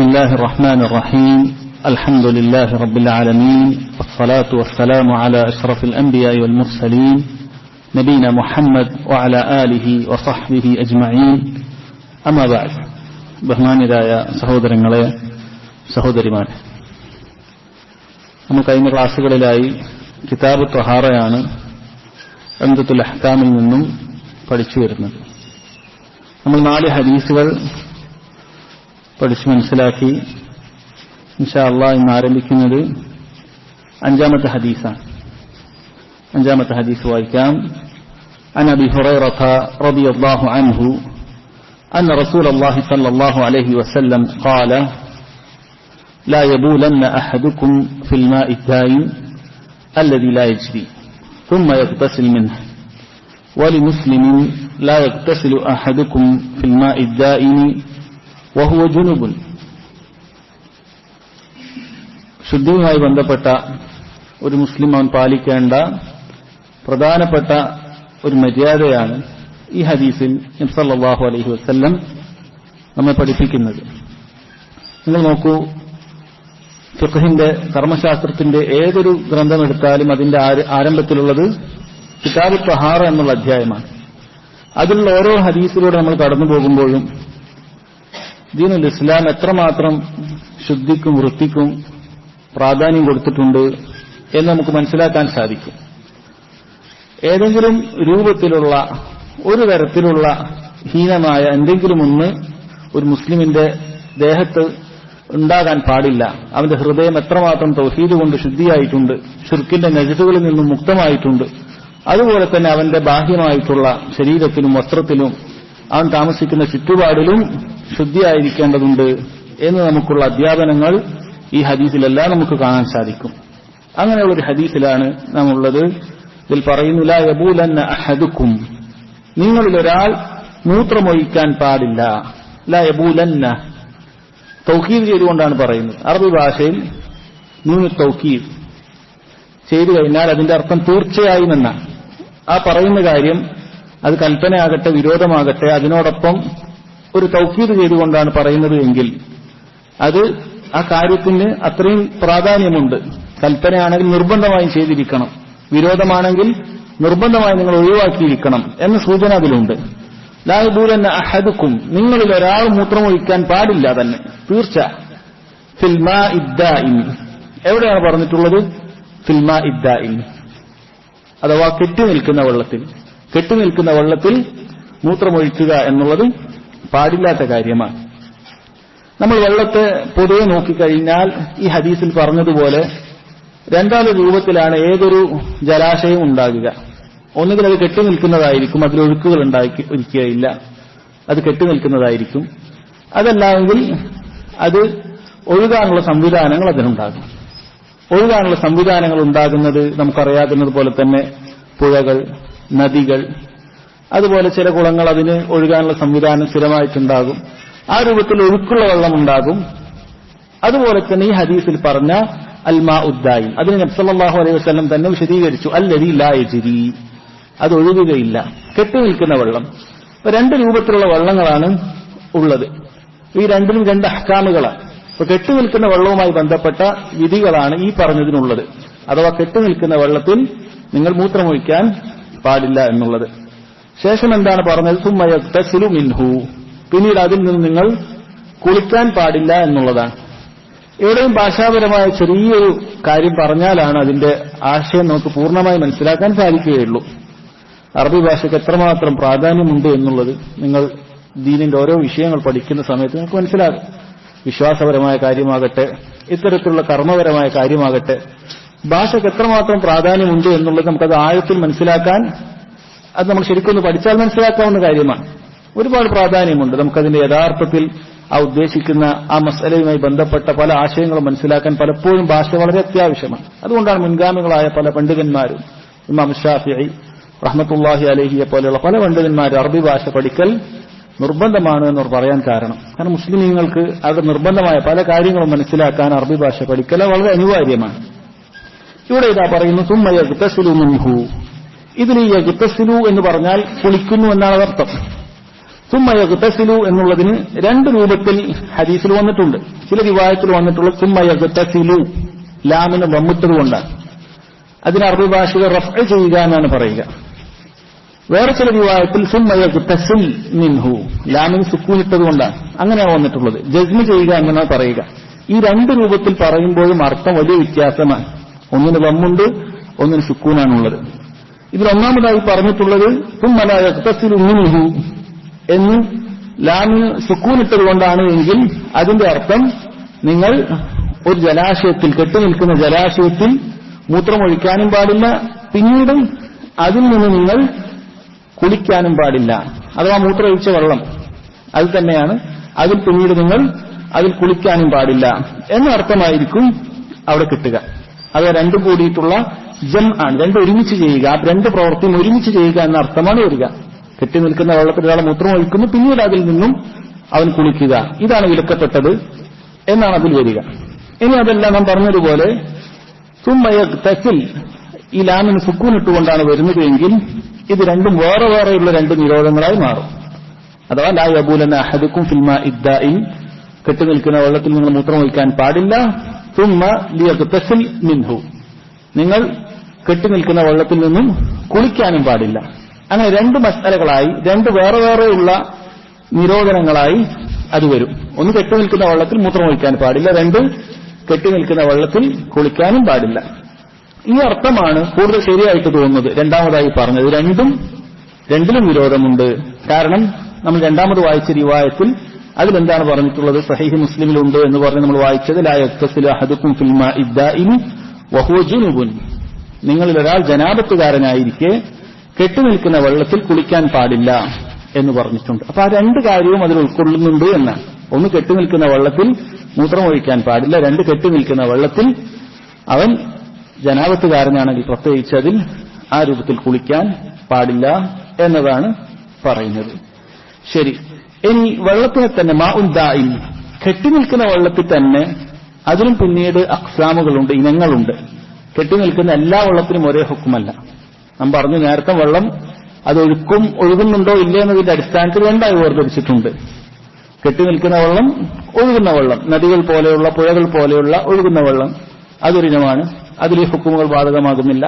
بسم الله الرحمن الرحيم الحمد لله رب العالمين والصلاة والسلام على أشرف الأنبياء والمرسلين نبينا محمد وعلى آله وصحبه أجمعين أما بعد ബഹുമാന്യരായ സഹോദരങ്ങളെ സഹോദരിമാരെ, നമ്മൾ കഴിഞ്ഞ ക്ലാസ്സുകളിലായി കിതാബ് ത്വഹാറയാണ് ഉംദത്തുൽ അഹ്കാമിൽ നിന്നും പഠിച്ചു വരുന്നത്. നമ്മൾ 4 ഹദീസുകൾ പഠിച്ചു മനസ്സിലാക്കി. ഇൻഷാ അല്ലാഹ് ഇന്ന് ആരംഭിക്കുന്നത് 5ാമത്തെ ഹദീസാണ്. 5ാമത്തെ ഹദീസ് വായിക്കാം. അൻ അബീ ഹുറൈറത റളിയല്ലാഹു അൻഹു أن رسول الله صلى الله عليه وسلم قال لا يبولن أحدكم في الماء الدائم الذي لا يجري ثم يغتسل منه ولمسلم لا يغتسل أحدكم في الماء الدائم وهو جنب. ശുദ്ധിയുമായി ബന്ധപ്പെട്ട ഒരു മുസ്ലിം അവൻ പാലിക്കേണ്ട പ്രധാനപ്പെട്ട ഒരു മര്യാദയാണ് ഈ ഹദീസിൽ നബി സല്ലല്ലാഹു അലൈഹി വസല്ലം നമ്മെ പഠിപ്പിക്കുന്നത്. നിങ്ങൾ നോക്കൂ, ഫിഖ്ഹിന്റെ കർമ്മശാസ്ത്രത്തിന്റെ ഏതൊരു ഗ്രന്ഥം എടുത്താലും അതിന്റെ ആരംഭത്തിലുള്ളത് കിതാബ് ത്വഹാറ എന്നുള്ള അധ്യായമാണ്. അതിലുള്ള ഓരോ ഹദീസിലൂടെ നമ്മൾ കടന്നു പോകുമ്പോഴും ദീനുൽ ഇസ്ലാം എത്രമാത്രം ശുദ്ധിക്കും വൃത്തിക്കും പ്രാധാന്യം കൊടുത്തിട്ടുണ്ട് എന്ന് നമുക്ക് മനസ്സിലാക്കാൻ സാധിക്കും. ഏതെങ്കിലും രൂപത്തിലുള്ള ഒരു തരത്തിലുള്ള ഹീനമായ എന്തെങ്കിലും ഒന്ന് ഒരു മുസ്ലിമിന്റെ ദേഹത്ത് ഉണ്ടാകാൻ പാടില്ല. അവന്റെ ഹൃദയം എത്രമാത്രം തൗഹീദ് കൊണ്ട് ശുദ്ധിയായിട്ടുണ്ട്, ശിർക്കിന്റെ നജസുകളിൽ നിന്നും മുക്തമായിട്ടുണ്ട്, അതുപോലെ തന്നെ അവന്റെ ബാഹ്യമായിട്ടുള്ള ശരീരത്തിലും വസ്ത്രത്തിലും അവൻ താമസിക്കുന്ന ചുറ്റുപാടിലും ശുദ്ധിയായിരിക്കേണ്ടതുണ്ട് എന്ന് നമുക്കുള്ള അധ്യാപനങ്ങൾ ഈ ഹദീസിലെല്ലാം നമുക്ക് കാണാൻ സാധിക്കും. അങ്ങനെയുള്ളൊരു ഹദീസിലാണ് നാം ഉള്ളത്. ഇതിൽ പറയുന്നു, ലാ യബൂലന്ന അഹദുക്കും, നിങ്ങളിലൊരാൾ മൂത്രമൊഴിക്കാൻ പാടില്ല. ലാ യബൂലന്ന തൗക്കീദ് ചെയ്തുകൊണ്ടാണ് പറയുന്നത്. അറബി ഭാഷയിൽ നൂന് തൗക്കീദ് ചെയ്തു കഴിഞ്ഞാൽ അതിന്റെ അർത്ഥം തീർച്ചയായും എന്നാണ്. ആ പറയുന്ന കാര്യം അത് കൽപ്പനയാകട്ടെ വിരോധമാകട്ടെ അതിനോടൊപ്പം ഒരു തൗക്കീദ് ചെയ്തുകൊണ്ടാണ് പറയുന്നത് എങ്കിൽ അത് ആ കാര്യത്തിന് അത്രയും പ്രാധാന്യമുണ്ട്. കൽപ്പനയാണെങ്കിൽ നിർബന്ധമായും ചെയ്തിരിക്കണം, വിരോധമാണെങ്കിൽ നിർബന്ധമായി നിങ്ങൾ ഒഴിവാക്കിയിരിക്കണം എന്ന സൂചന അതിലുണ്ട്. ലാ യബൂലന്ന അഹദുക്കും, നിങ്ങളിൽ ഒരാൾ മൂത്രമൊഴിക്കാൻ പാടില്ല തന്നെ, തീർച്ച. ഫിൽ മാഇ ദാഇം, എവിടെയാണ് പറഞ്ഞിട്ടുള്ളത്? ഫിൽ മാഇ ദാഇം, അഥവാ കെട്ടിനിൽക്കുന്ന വെള്ളത്തിൽ. കെട്ടിനിൽക്കുന്ന വെള്ളത്തിൽ മൂത്രമൊഴിക്കുക എന്നുള്ളത് പാടില്ലാത്ത കാര്യമാണ്. നമ്മൾ വെള്ളത്തെ പൊതുവെ നോക്കിക്കഴിഞ്ഞാൽ ഈ ഹദീസിൽ പറഞ്ഞതുപോലെ 2 രൂപത്തിലാണ് ഏതൊരു ജലാശയവും ഉണ്ടാകുക. ഒന്നുകിൽ അത് കെട്ടിനിൽക്കുന്നതായിരിക്കും, അതിലൊഴുക്കുകൾ ഉണ്ടായിരിക്കുകയില്ല, അത് കെട്ടിനിൽക്കുന്നതായിരിക്കും. അതല്ലെങ്കിൽ അത് ഒഴുകാനുള്ള സംവിധാനങ്ങൾ അതിനുണ്ടാകും. ഒഴുകാനുള്ള സംവിധാനങ്ങൾ ഉണ്ടാകുന്നത് നമുക്കറിയാവുന്നത് പോലെ തന്നെ പുഴകൾ, നദികൾ, അതുപോലെ ചില കുളങ്ങൾ, അതിന് ഒഴുകാനുള്ള സംവിധാനം സ്ഥിരമായിട്ടുണ്ടാകും. ആ രൂപത്തിൽ ഒഴുക്കുള്ള വെള്ളം ഉണ്ടാകും. അതുപോലെ തന്നെ ഈ ഹദീസിൽ പറഞ്ഞ അൽമാഉദ്ദായിം, അതിന് നബി സല്ലല്ലാഹു അലൈഹി വസല്ലം തന്നെ വിശദീകരിച്ചു, അല്ലദീ ലാ യജ്രി, അത് ഒഴുകുകയില്ല, കെട്ടിനിൽക്കുന്ന വെള്ളം. 2 രൂപത്തിലുള്ള വെള്ളങ്ങളാണ് ഉള്ളത്. ഈ രണ്ടിനും 2 അഹ്കാമുകളാണ്. ഇപ്പൊ കെട്ടിനിൽക്കുന്ന വെള്ളവുമായി ബന്ധപ്പെട്ട വിധികളാണ് ഈ പറഞ്ഞതിനുള്ളത്. അഥവാ കെട്ടിനിൽക്കുന്ന വെള്ളത്തിൽ നിങ്ങൾ മൂത്രമൊഴിക്കാൻ പാടില്ല എന്നുള്ളത്. ശേഷം എന്താണ് പറഞ്ഞത്? സുമ്മ യഗ്തസിലു മിൻഹു, പിന്നീട് അതിൽ നിന്ന് നിങ്ങൾ കുളിക്കാൻ പാടില്ല എന്നുള്ളതാണ്. എവിടെയും ഭാഷാപരമായ ചെറിയൊരു കാര്യം പറഞ്ഞാലാണ് അതിന്റെ ആശയം നമുക്ക് പൂർണ്ണമായി മനസ്സിലാക്കാൻ സാധിക്കുകയുള്ളൂ. അറബി ഭാഷയ്ക്ക് എത്രമാത്രം പ്രാധാന്യമുണ്ട് എന്നുള്ളത് നിങ്ങൾ ദീനിന്റെ ഓരോ വിഷയങ്ങൾ പഠിക്കുന്ന സമയത്ത് നമുക്ക് മനസ്സിലാകും. വിശ്വാസപരമായ കാര്യമാകട്ടെ, ഇത്തരത്തിലുള്ള കർമ്മപരമായ കാര്യമാകട്ടെ, ഭാഷയ്ക്ക് എത്രമാത്രം പ്രാധാന്യമുണ്ട് എന്നുള്ളത് നമുക്കത് ആഴത്തിൽ മനസ്സിലാക്കാൻ, അത് നമ്മൾ ശരിക്കൊന്ന് പഠിച്ചാൽ മനസ്സിലാക്കാവുന്ന കാര്യമാണ്. ഒരുപാട് പ്രാധാന്യമുണ്ട്. നമുക്കതിന്റെ യഥാർത്ഥത്തിൽ ആ ഉദ്ദേശിക്കുന്ന ആ മസലയുമായി ബന്ധപ്പെട്ട പല ആശയങ്ങളും മനസ്സിലാക്കാൻ പലപ്പോഴും ഭാഷ വളരെ അത്യാവശ്യമാണ്. അതുകൊണ്ടാണ് മുൻഗാമികളായ പല പണ്ഡിതന്മാരും, ഇമാം ശാഫിഈ റഹ്മത്തുള്ളാഹി അലൈഹിയെ പോലെയുള്ള പല പണ്ഡിതന്മാരും അറബി ഭാഷ പഠിക്കൽ നിർബന്ധമാണ് എന്നവർ പറയാൻ കാരണം. കാരണം മുസ്ലിമീങ്ങൾക്ക് അവരുടെ നിർബന്ധമായ പല കാര്യങ്ങളും മനസ്സിലാക്കാൻ അറബി ഭാഷ പഠിക്കൽ വളരെ അനിവാര്യമാണ്. ഇവിടെ ഇതാ പറയുന്നു, സുമ്മ യഗ്തസിലു മിൻഹു. ഇതിൽ യഗ്തസിലു എന്ന് പറഞ്ഞാൽ കുളിക്കുന്നു എന്നാണ് അർത്ഥം. സുമ്മ യഗ്തസിലു എന്നുള്ളതിന് രണ്ട് രൂപത്തിൽ ഹദീസിൽ വന്നിട്ടുണ്ട്. ചില റിവായത്തിൽ വന്നിട്ടുള്ളത് സുമ്മ യഗ്തസിലു, ലാമിന് വമ്മിട്ടതുകൊണ്ടാണ്. അതിന് അറബി ഭാഷയിൽ റഫ്അ ചെയ്യുക എന്നാണ് പറയുക. വേറെ ചില റിവായത്തിൽ സുമ്മ യഗ്തസിൽ മിൻഹു, ലാമിന് സുക്കൂനിട്ടതുകൊണ്ടാണ് അങ്ങനെയാണ് വന്നിട്ടുള്ളത്. ജസ്മ് ചെയ്യുക എന്നാണ് പറയുക. ഈ രണ്ട് രൂപത്തിൽ പറയുമ്പോഴും അർത്ഥം വലിയ വ്യത്യാസമാണ്. ഒന്നിന് വമ്മുണ്ട്, ഒന്നിന് സുക്കൂനാണുള്ളത്. ഇതിൽ ഒന്നാമതായി പറഞ്ഞിട്ടുള്ളത് സുമ്മ ലാ യഗ്തസിലു മിൻഹു എന്ന് ലാമിന് സുക്കൂനിട്ടതുകൊണ്ടാണ് എങ്കിൽ അതിന്റെ അർത്ഥം നിങ്ങൾ ഒരു ജലാശയത്തിൽ, കെട്ടുനിൽക്കുന്ന ജലാശയത്തിൽ മൂത്രമൊഴിക്കാനും പാടില്ല, പിന്നീട് അതിൽ നിന്ന് നിങ്ങൾ കുളിക്കാനും പാടില്ല. അഥവാ മൂത്രമൊഴിച്ച വെള്ളം അത് തന്നെയാണ്, അതിൽ പിന്നീട് നിങ്ങൾ അതിൽ കുളിക്കാനും പാടില്ല എന്ന അർത്ഥമായിരിക്കും അവിടെ കിട്ടുക. അത് രണ്ടും കൂടിയിട്ടുള്ള ജം ആണ്, രണ്ടും ഒരുമിച്ച് ചെയ്യുക, ആ രണ്ട് പ്രവൃത്തിയും ഒരുമിച്ച് ചെയ്യുക എന്ന അർത്ഥമാണ് വരിക. കെട്ടി നിൽക്കുന്ന വെള്ളത്തിൽ ഒരാൾ മൂത്രം ഒഴിക്കുന്നു, പിന്നീട് അതിൽ നിന്നും അവൻ കുളിക്കുക, ഇതാണ് വിലക്കപ്പെട്ടത് എന്നാണ് അതിൽ വരിക. ഇനി അതെല്ലാം നാം പറഞ്ഞതുപോലെ സുമ്മ യഗ്തസിൽ ഈ ലാമിന് സുക്കൂനിട്ടുകൊണ്ടാണ് വരുന്നത് എങ്കിൽ ഇത് രണ്ടും വേറെ വേറെയുള്ള രണ്ട് നിരോധങ്ങളായി മാറും. അഥവാ ലാ യബൂലന അഹദുക്കും ഫിൽ മാഇ ദാഇം, കെട്ടി നിൽക്കുന്ന വെള്ളത്തിൽ നിങ്ങൾ മൂത്രം ഒഴിക്കാൻ പാടില്ല. സുമ്മ ലിയഗ്തസിൽ മിൻഹു, നിങ്ങൾ കെട്ടി നിൽക്കുന്ന വെള്ളത്തിൽ നിന്നും കുളിക്കാനും പാടില്ല. അങ്ങനെ രണ്ട് മസ്അലകളായി, രണ്ട് വേറെ വേറെയുള്ള നിരോധനങ്ങളായി അത് വരും. ഒന്ന് കെട്ടി നിൽക്കുന്ന വെള്ളത്തിൽ മൂത്രമൊഴിക്കാൻ പാടില്ല, രണ്ട് കെട്ടി നിൽക്കുന്ന വെള്ളത്തിൽ കുളിക്കാനും പാടില്ല. ഈ അർത്ഥമാണ് കൂടുതൽ ശരിയായിട്ട് തോന്നുന്നത് രണ്ടാമതായി പറഞ്ഞത്. രണ്ടിലും വിരോധമുണ്ട്. കാരണം നമ്മൾ രണ്ടാമത് വായിച്ച റിവായത്തിൽ അതിലെന്താണ് പറഞ്ഞിട്ടുള്ളത്? സഹീഹ് മുസ്ലിമിലുണ്ട് എന്ന് പറഞ്ഞ് നമ്മൾ വായിച്ചത് ലാ യഗ്തസിലു അഹദുക്കും ഫിൽ മാഇ ദാഇമി വഹുവ ജുനുബുൻ, നിങ്ങളിൽ ഒരാൾ ജനാബത്തുകാരനായിരിക്കെ കെട്ടിനിൽക്കുന്ന വെള്ളത്തിൽ കുളിക്കാൻ പാടില്ല എന്ന് പറഞ്ഞിട്ടുണ്ട്. അപ്പൊ ആ രണ്ട് കാര്യവും അതിൽ ഉൾക്കൊള്ളുന്നുണ്ട് എന്നാണ്. ഒന്ന്, കെട്ടിനിൽക്കുന്ന വെള്ളത്തിൽ മൂത്രമൊഴിക്കാൻ പാടില്ല, രണ്ട്, കെട്ടിനിൽക്കുന്ന വെള്ളത്തിൽ അവൻ ജനാബത്തുകാരനാണെങ്കിൽ പ്രത്യേകിച്ച് അതിൽ ആ രൂപത്തിൽ കുളിക്കാൻ പാടില്ല എന്നതാണ് പറയുന്നത്. ശരി, ഇനി വെള്ളത്തിനെ തന്നെ മാഉൻ ദാഇം, കെട്ടിനിൽക്കുന്ന വെള്ളത്തിൽ തന്നെ അതിലും പിന്നീട് അക്സാമുകളുണ്ട്, ഇനങ്ങളുണ്ട്. കെട്ടിനിൽക്കുന്ന എല്ലാ വെള്ളത്തിനും ഒരേ ഹുക്കുമല്ല. നാം പറഞ്ഞു നേരത്തെ, വെള്ളം അത് ഒഴുകുന്നുണ്ടോ ഇല്ലേ എന്നതിന്റെ അടിസ്ഥാനത്തിൽ രണ്ടായി വേർതിരിച്ചിട്ടുണ്ട്. കെട്ടിനിൽക്കുന്ന വെള്ളം, ഒഴുകുന്ന വെള്ളം, നദികൾ പോലെയുള്ള, പുഴകൾ പോലെയുള്ള ഒഴുകുന്ന വെള്ളം അതൊരിനമാണ്, അതിൽ ഈ ഹുക്കുമുകൾ ബാധകമാകുന്നില്ല.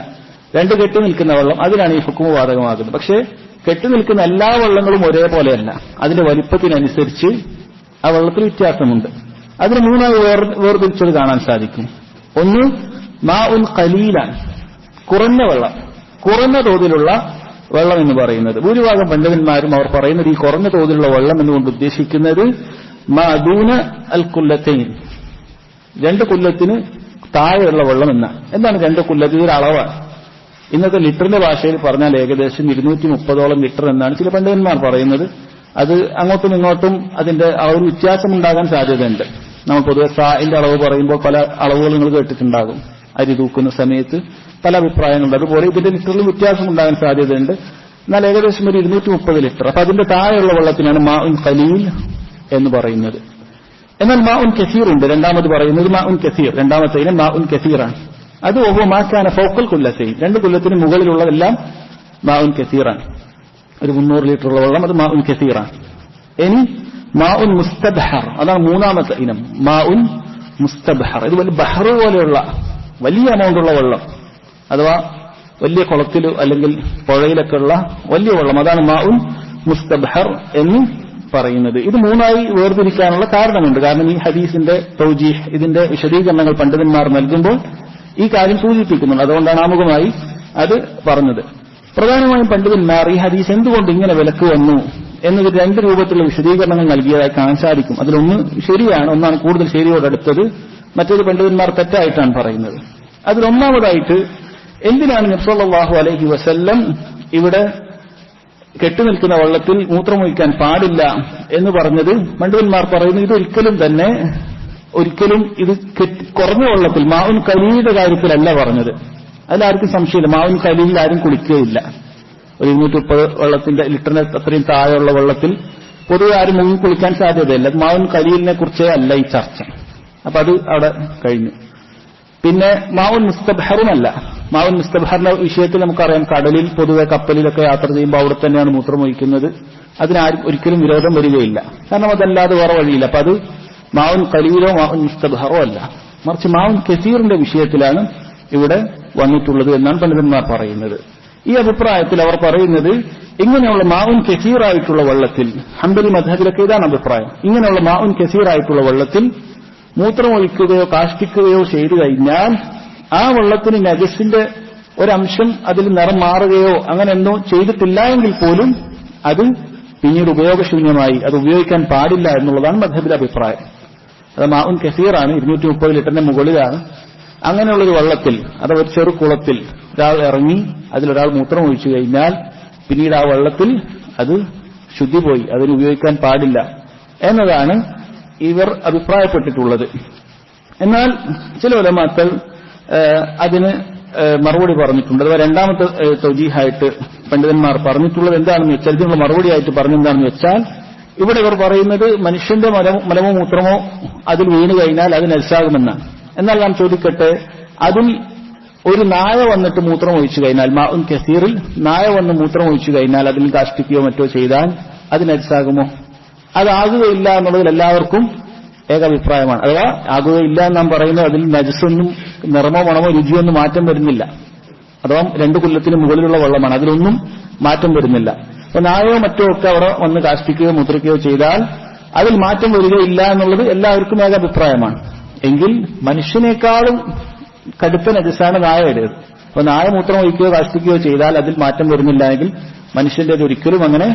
രണ്ട്, കെട്ടിനിൽക്കുന്ന വെള്ളം, അതിലാണ് ഈ ഹുക്കുമ് ബാധകമാകുന്നത്. പക്ഷേ കെട്ടിനിൽക്കുന്ന എല്ലാ വെള്ളങ്ങളും ഒരേപോലെയല്ല, അതിന്റെ വലിപ്പത്തിനനുസരിച്ച് ആ വെള്ളത്തിൽ വ്യത്യാസമുണ്ട്. അതിന് മൂന്നായി വേർതിരിച്ചത് കാണാൻ സാധിക്കും. ഒന്ന് മാഉൻ ഖലീലാണ്, കുറഞ്ഞ വെള്ളം, കുറഞ്ഞ തോതിലുള്ള വെള്ളം എന്ന് പറയുന്നത്. ഭൂരിഭാഗം പണ്ഡിതന്മാരും അവർ പറയുന്നത് ഈ കുറഞ്ഞ തോതിലുള്ള വെള്ളം എന്നുകൊണ്ട് ഉദ്ദേശിക്കുന്നത് മാ ദൂന അൽ കുല്ലത്തൈൻ, രണ്ട് കുല്ലത്തിന് താഴെയുള്ള വെള്ളം എന്നാണ്. എന്താണ് രണ്ട് കുല്ലത്ത്? ഇതൊരു അളവാണ്. ഇന്നത്തെ ലിറ്ററിന്റെ ഭാഷയിൽ പറഞ്ഞാൽ ഏകദേശം 230ഓളം ലിറ്റർ എന്നാണ് ചില പണ്ഡിതന്മാർ പറയുന്നത്. അത് അങ്ങോട്ടും ഇങ്ങോട്ടും അതിന്റെ ആ ഒരു വ്യത്യാസമുണ്ടാകാൻ സാധ്യതയുണ്ട്. നമ്മൾ പൊതുവെ സായിന്റെ അളവ് പറയുമ്പോൾ പല അളവുകൾ നിങ്ങൾ കേട്ടിട്ടുണ്ടാകും. അരി തൂക്കുന്ന സമയത്ത് പല അഭിപ്രായങ്ങളുണ്ട്. അതുപോലെ ഇതിന്റെ ലിറ്ററിൽ വ്യത്യാസം ഉണ്ടാകാൻ സാധ്യതയുണ്ട്. എന്നാൽ ഏകദേശം ഒരു 230 ലിറ്റർ. അപ്പൊ അതിന്റെ താഴെയുള്ള വെള്ളത്തിനാണ് മാഉൻ ഖലീൽ എന്ന് പറയുന്നത്. എന്നാൽ മാഉൻ കസീർ ഉണ്ട്, രണ്ടാമത് പറയുന്നത് മാഉൻ കസീർ, രണ്ടാമത്തെ ഇനം മാഉൻ കസീറാണ്. അത് ഓഹോ മാക്കാന ഫൗക്കൽ കുല്ലത്തൈൻ, രണ്ട് കുല്ലത്തിന് മുകളിലുള്ളതെല്ലാം മാഉൻ കസീറാണ്. ഒരു 300 ലിറ്ററുള്ള വെള്ളം അത് മാഉൻ കസീറാണ്. ഇനി മാഉൻ മുസ്തബ്ഹർ, അതാണ് മൂന്നാമത്തെ ഇനം, മാഉൻ മുസ്തബ്ഹർ. ഇത് വലിയ ബഹർ പോലെയുള്ള വലിയ എമൗണ്ടുള്ള വെള്ളം, അഥവാ വലിയ കുളത്തിൽ അല്ലെങ്കിൽ പുഴയിലൊക്കെ ഉള്ള വലിയ വെള്ളം, അതാണ് മാഉൻ മുസ്തബ്ഹർ എന്ന് പറയുന്നത്. ഇത് മൂന്നായി വേർതിരിക്കാനുള്ള കാരണമുണ്ട്. കാരണം ഈ ഹദീസിന്റെ തൗജീഹ്, ഇതിന്റെ വിശദീകരണങ്ങൾ പണ്ഡിതന്മാർ നൽകുമ്പോൾ ഈ കാര്യം സൂചിപ്പിക്കുന്നുണ്ട്. അതുകൊണ്ടാണ് ആമുഖമായി അത് പറഞ്ഞത്. പ്രധാനമായും പണ്ഡിതന്മാർ ഈ ഹദീസ് എന്തുകൊണ്ട് ഇങ്ങനെ വിലക്ക് വന്നു എന്നത് രണ്ട് രൂപത്തിലുള്ള വിശദീകരണങ്ങൾ നൽകിയതായി കാണാൻ സാധിക്കും. അതിലൊന്ന് ശരിയാണ്, ഒന്നാണ് കൂടുതൽ ശരിയോടടുത്തത്, മറ്റൊരു പണ്ഡിതന്മാർ തെറ്റായിട്ടാണ് പറയുന്നത്. അതിലൊന്നാമതായിട്ട് എന്തിനാണ് നബി സല്ലല്ലാഹു അലൈഹി വസല്ലം ഇവിടെ കെട്ടുനിൽക്കുന്ന വെള്ളത്തിൽ മൂത്രമൊഴിക്കാൻ പാടില്ല എന്ന് പറഞ്ഞത്? പണ്ഡിതന്മാർ പറയുന്നു ഒരിക്കലും ഇത് കുറഞ്ഞ വെള്ളത്തിൽ മാഉൻ ഖലീലിന്റെ കാര്യത്തിലല്ല പറഞ്ഞത്. അതിലാർക്കും സംശയമില്ല, മാഉൻ ഖലീലിൽ ആരും കുളിക്കുകയില്ല. ഒരു 230 വെള്ളത്തിന്റെ ലിറ്ററിന് അത്രയും താഴെയുള്ള വെള്ളത്തിൽ പൊതുവെ ആരും മുങ്ങി കുളിക്കാൻ സാധ്യതയില്ല. മാഉൻ ഖലീലിനെ കുറിച്ചേ അല്ല ഈ ചർച്ച. അപ്പൊ അത് അവിടെ കഴിഞ്ഞു. പിന്നെ മാഉൻ മുസ്തബ്ഹറുമല്ല, മാവുൻ മുസ്തബഹറിന്റെ വിഷയത്തിൽ നമുക്കറിയാം, കടലിൽ പൊതുവെ കപ്പലിലൊക്കെ യാത്ര ചെയ്യുമ്പോൾ അവിടെ തന്നെയാണ് മൂത്രമൊഴിക്കുന്നത്. അതിനാരും ഒരിക്കലും വിരോധം വരികയില്ല, കാരണം അതല്ലാതെ വേറെ വഴിയില്ല. അപ്പൊ അത് മാവുൻ ഖലീലോ മാവുൻ മുസ്തബഹറോ അല്ല, മറിച്ച് മാവുൻ കസീറിന്റെ വിഷയത്തിലാണ് ഇവിടെ വന്നിട്ടുള്ളത് എന്നാണ് പണ്ഡിതന്മാർ പറയുന്നത്. ഈ അഭിപ്രായത്തിൽ അവർ പറയുന്നത് ഇങ്ങനെയുള്ള മാവുൻ കസീറായിട്ടുള്ള വെള്ളത്തിൽ, ഹംബലി മദ്ഹബിലൊക്കെ ഇതാണ് അഭിപ്രായം, ഇങ്ങനെയുള്ള മാവുൻ കസീറായിട്ടുള്ള വെള്ളത്തിൽ മൂത്രമൊഴിക്കുകയോ കാഷ്ടിക്കുകയോ ചെയ്തു കഴിഞ്ഞാൽ ആ വെള്ളത്തിന് നജസിന്റെ ഒരംശം അതിൽ നിറം മാറുകയോ അങ്ങനെ എന്തോ ചെയ്തിട്ടില്ല എങ്കിൽ പോലും അത് പിന്നീട് ഉപയോഗശൂന്യമായി, അത് ഉപയോഗിക്കാൻ പാടില്ല എന്നുള്ളതാണ് മദ്ഹബിലെ അഭിപ്രായം. അത് മാവുൻ കസീറാണ്, 230 ലിറ്ററിന്റെ മുകളിലാണ്. അങ്ങനെയുള്ളൊരു വെള്ളത്തിൽ അഥവാ ഒരു ചെറു കുളത്തിൽ ഒരാൾ ഇറങ്ങി അതിലൊരാൾ മൂത്രമൊഴിച്ചു കഴിഞ്ഞാൽ പിന്നീട് ആ വെള്ളത്തിൽ അത് ശുദ്ധി പോയി, അതിന് ഉപയോഗിക്കാൻ പാടില്ല എന്നതാണ് ഇവർ അഭിപ്രായപ്പെട്ടിട്ടുള്ളത്. എന്നാൽ ചില ഉലമാക്കൾ അതിന് മറുപടി പറഞ്ഞിട്ടുണ്ട്. അഥവാ രണ്ടാമത്തെ തൗജീഹായിട്ട് പണ്ഡിതന്മാർ പറഞ്ഞിട്ടുള്ളത് എന്താണെന്ന് വെച്ചാൽ, ഇതിനുള്ള മറുപടിയായിട്ട് പറഞ്ഞെന്താണെന്ന് വെച്ചാൽ, ഇവിടെ ഇവർ പറയുന്നത് മനുഷ്യന്റെ മലമോ മൂത്രമോ അതിൽ വീണു കഴിഞ്ഞാൽ അത് നജസാകുമെന്നാണ്. എന്നാൽ ഞാൻ ചോദിക്കട്ടെ, അതിൽ ഒരു നായ വന്നിട്ട് മൂത്രമൊഴിച്ചു കഴിഞ്ഞാൽ, മാഉൻ കസീറിൽ നായ വന്ന് മൂത്രമൊഴിച്ചു കഴിഞ്ഞാൽ അതിൽ കാഷ്ടിക്കുകയോ മറ്റോ ചെയ്താൽ അത് നജസാകുമോ? അതാകുകയില്ല എന്നുള്ളതിൽ എല്ലാവർക്കും ഏകാഭിപ്രായമാണ്. അഥവാ ആകുകയില്ല എന്ന് നാം പറയുന്നത് അതിൽ നജസൊന്നും നിറമോ മണമോ രുചിയോ ഒന്നും മാറ്റം വരുന്നില്ല. അഥവാ 2 കൊല്ലത്തിന് മുകളിലുള്ള വെള്ളമാണ്, അതിലൊന്നും മാറ്റം വരുന്നില്ല. അപ്പൊ നായോ മറ്റോ ഒക്കെ അവിടെ വന്ന് കാഷ്ടിക്കുകയോ മൂത്രിക്കുകയോ ചെയ്താൽ അതിൽ മാറ്റം വരികയില്ല എന്നുള്ളത് എല്ലാവർക്കും ഏകാഭിപ്രായമാണ്. എങ്കിൽ മനുഷ്യനേക്കാളും കടുത്ത നജസാണ് നായയുടേത്. അപ്പൊ നായ മൂത്രം ഒഴിക്കുകയോ കാഷ്ടിക്കുകയോ ചെയ്താൽ അതിൽ മാറ്റം വരുന്നില്ല എങ്കിൽ മനുഷ്യന്റേത് ഒരിക്കലും അങ്ങനെ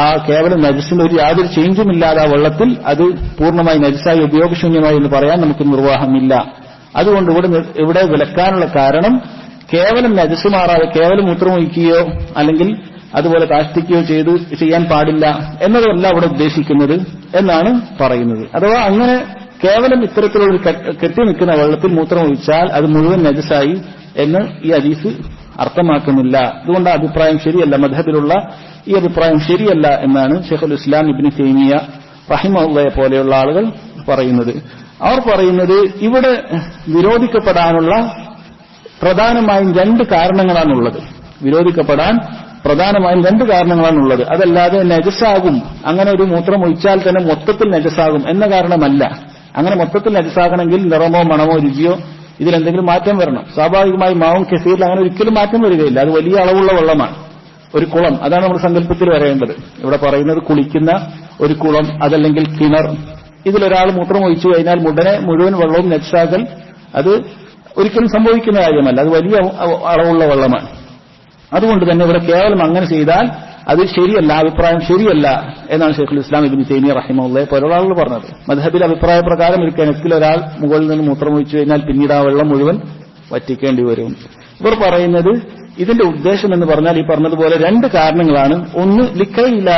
ആ കേവലം നജസിന്റെ ഒരു യാതൊരു ചേഞ്ചും ഇല്ലാതെ ആ വെള്ളത്തിൽ അത് പൂർണ്ണമായി നജസായി ഉപയോഗശൂന്യമായി എന്ന് പറയാൻ നമുക്ക് നിർവാഹമില്ല. അതുകൊണ്ട് ഇവിടെ വിലക്കാനുള്ള കാരണം കേവലം നജസ് മാറാതെ കേവലം മൂത്രമൊഴിക്കുകയോ അല്ലെങ്കിൽ അതുപോലെ കാഷ്ടിക്കുകയോ ചെയ്യാൻ പാടില്ല എന്നതല്ല അവിടെ ഉദ്ദേശിക്കുന്നത് എന്നാണ് പറയുന്നത്. അഥവാ അങ്ങനെ കേവലം ഇത്തരത്തിലുള്ള കെട്ടി നിൽക്കുന്ന വെള്ളത്തിൽ മൂത്രമൊഴിച്ചാൽ അത് മുഴുവൻ നജസായി എന്ന് ഈ ഹദീസ് അർത്ഥമാക്കുന്നില്ല. അതുകൊണ്ട് അഭിപ്രായം ശരിയല്ല, മദ്ഹബിലുള്ള ഈ അഭിപ്രായം ശരിയല്ല എന്നാണ് ശൈഖുൽ ഇസ്ലാം ഇബ്നു തൈമിയ റഹിമഹുള്ളയെ പോലെയുള്ള ആളുകൾ പറയുന്നത്. അവർ പറയുന്നത് ഇവിടെ വിരോധിക്കപ്പെടാനുള്ള പ്രധാനമായും 2 കാരണങ്ങളാണുള്ളത്. വിരോധിക്കപ്പെടാൻ പ്രധാനമായും 2 കാരണങ്ങളാണുള്ളത്. അതല്ലാതെ നജസാകും, അങ്ങനെ ഒരു മൂത്രം ഒഴിച്ചാൽ തന്നെ മൊത്തത്തിൽ നജസാകും എന്ന കാരണമല്ല. അങ്ങനെ മൊത്തത്തിൽ നജസാകണമെങ്കിൽ നിറമോ മണമോ രുചിയോ ഇതിലെന്തെങ്കിലും മാറ്റം വരണം. സ്വാഭാവികമായി മാവും കസീറിൽ അങ്ങനെ ഒരിക്കലും മാറ്റം വരികയില്ല. അത് വലിയ അളവുള്ള വെള്ളമാണ്, ഒരു കുളം. അതാണ് നമ്മൾ സങ്കല്പത്തിൽ വരേണ്ടത്. ഇവിടെ പറയുന്നത് കുളിക്കുന്ന ഒരു കുളം, അതല്ലെങ്കിൽ കിണർ. ഇതിലൊരാൾ മൂത്രം ഒഴിച്ചു കഴിഞ്ഞാൽ മുഴുവൻ വെള്ളവും നജസാകൽ അത് ഒരിക്കലും സംഭവിക്കുന്ന കാര്യമല്ല. അത് വലിയ അളവുള്ള വെള്ളമാണ്. അതുകൊണ്ട് തന്നെ ഇവിടെ കേവലം അങ്ങനെ ചെയ്താൽ അത് ശരിയല്ല, അഭിപ്രായം ശരിയല്ല എന്നാണ് ശൈഖുൽ ഇസ്ലാം ഇബ്നു തൈമിയ റഹിമഹുള്ളയെ പോലുള്ള ആളുകൾ പറഞ്ഞത്. മദ്ഹബിലെ അഭിപ്രായ പ്രകാരം ഒരു കിണറ്റിൽ ഒരാൾ മുകളിൽ നിന്ന് മൂത്രമൊഴിച്ചു കഴിഞ്ഞാൽ പിന്നീട് ആ വെള്ളം മുഴുവൻ വറ്റിക്കേണ്ടി വരും. ഇവർ പറയുന്നത് ഇതിന്റെ ഉദ്ദേശം എന്ന് പറഞ്ഞാൽ ഈ പറഞ്ഞതുപോലെ 2 കാരണങ്ങളാണ്. ഒന്ന് ലിക്കൈല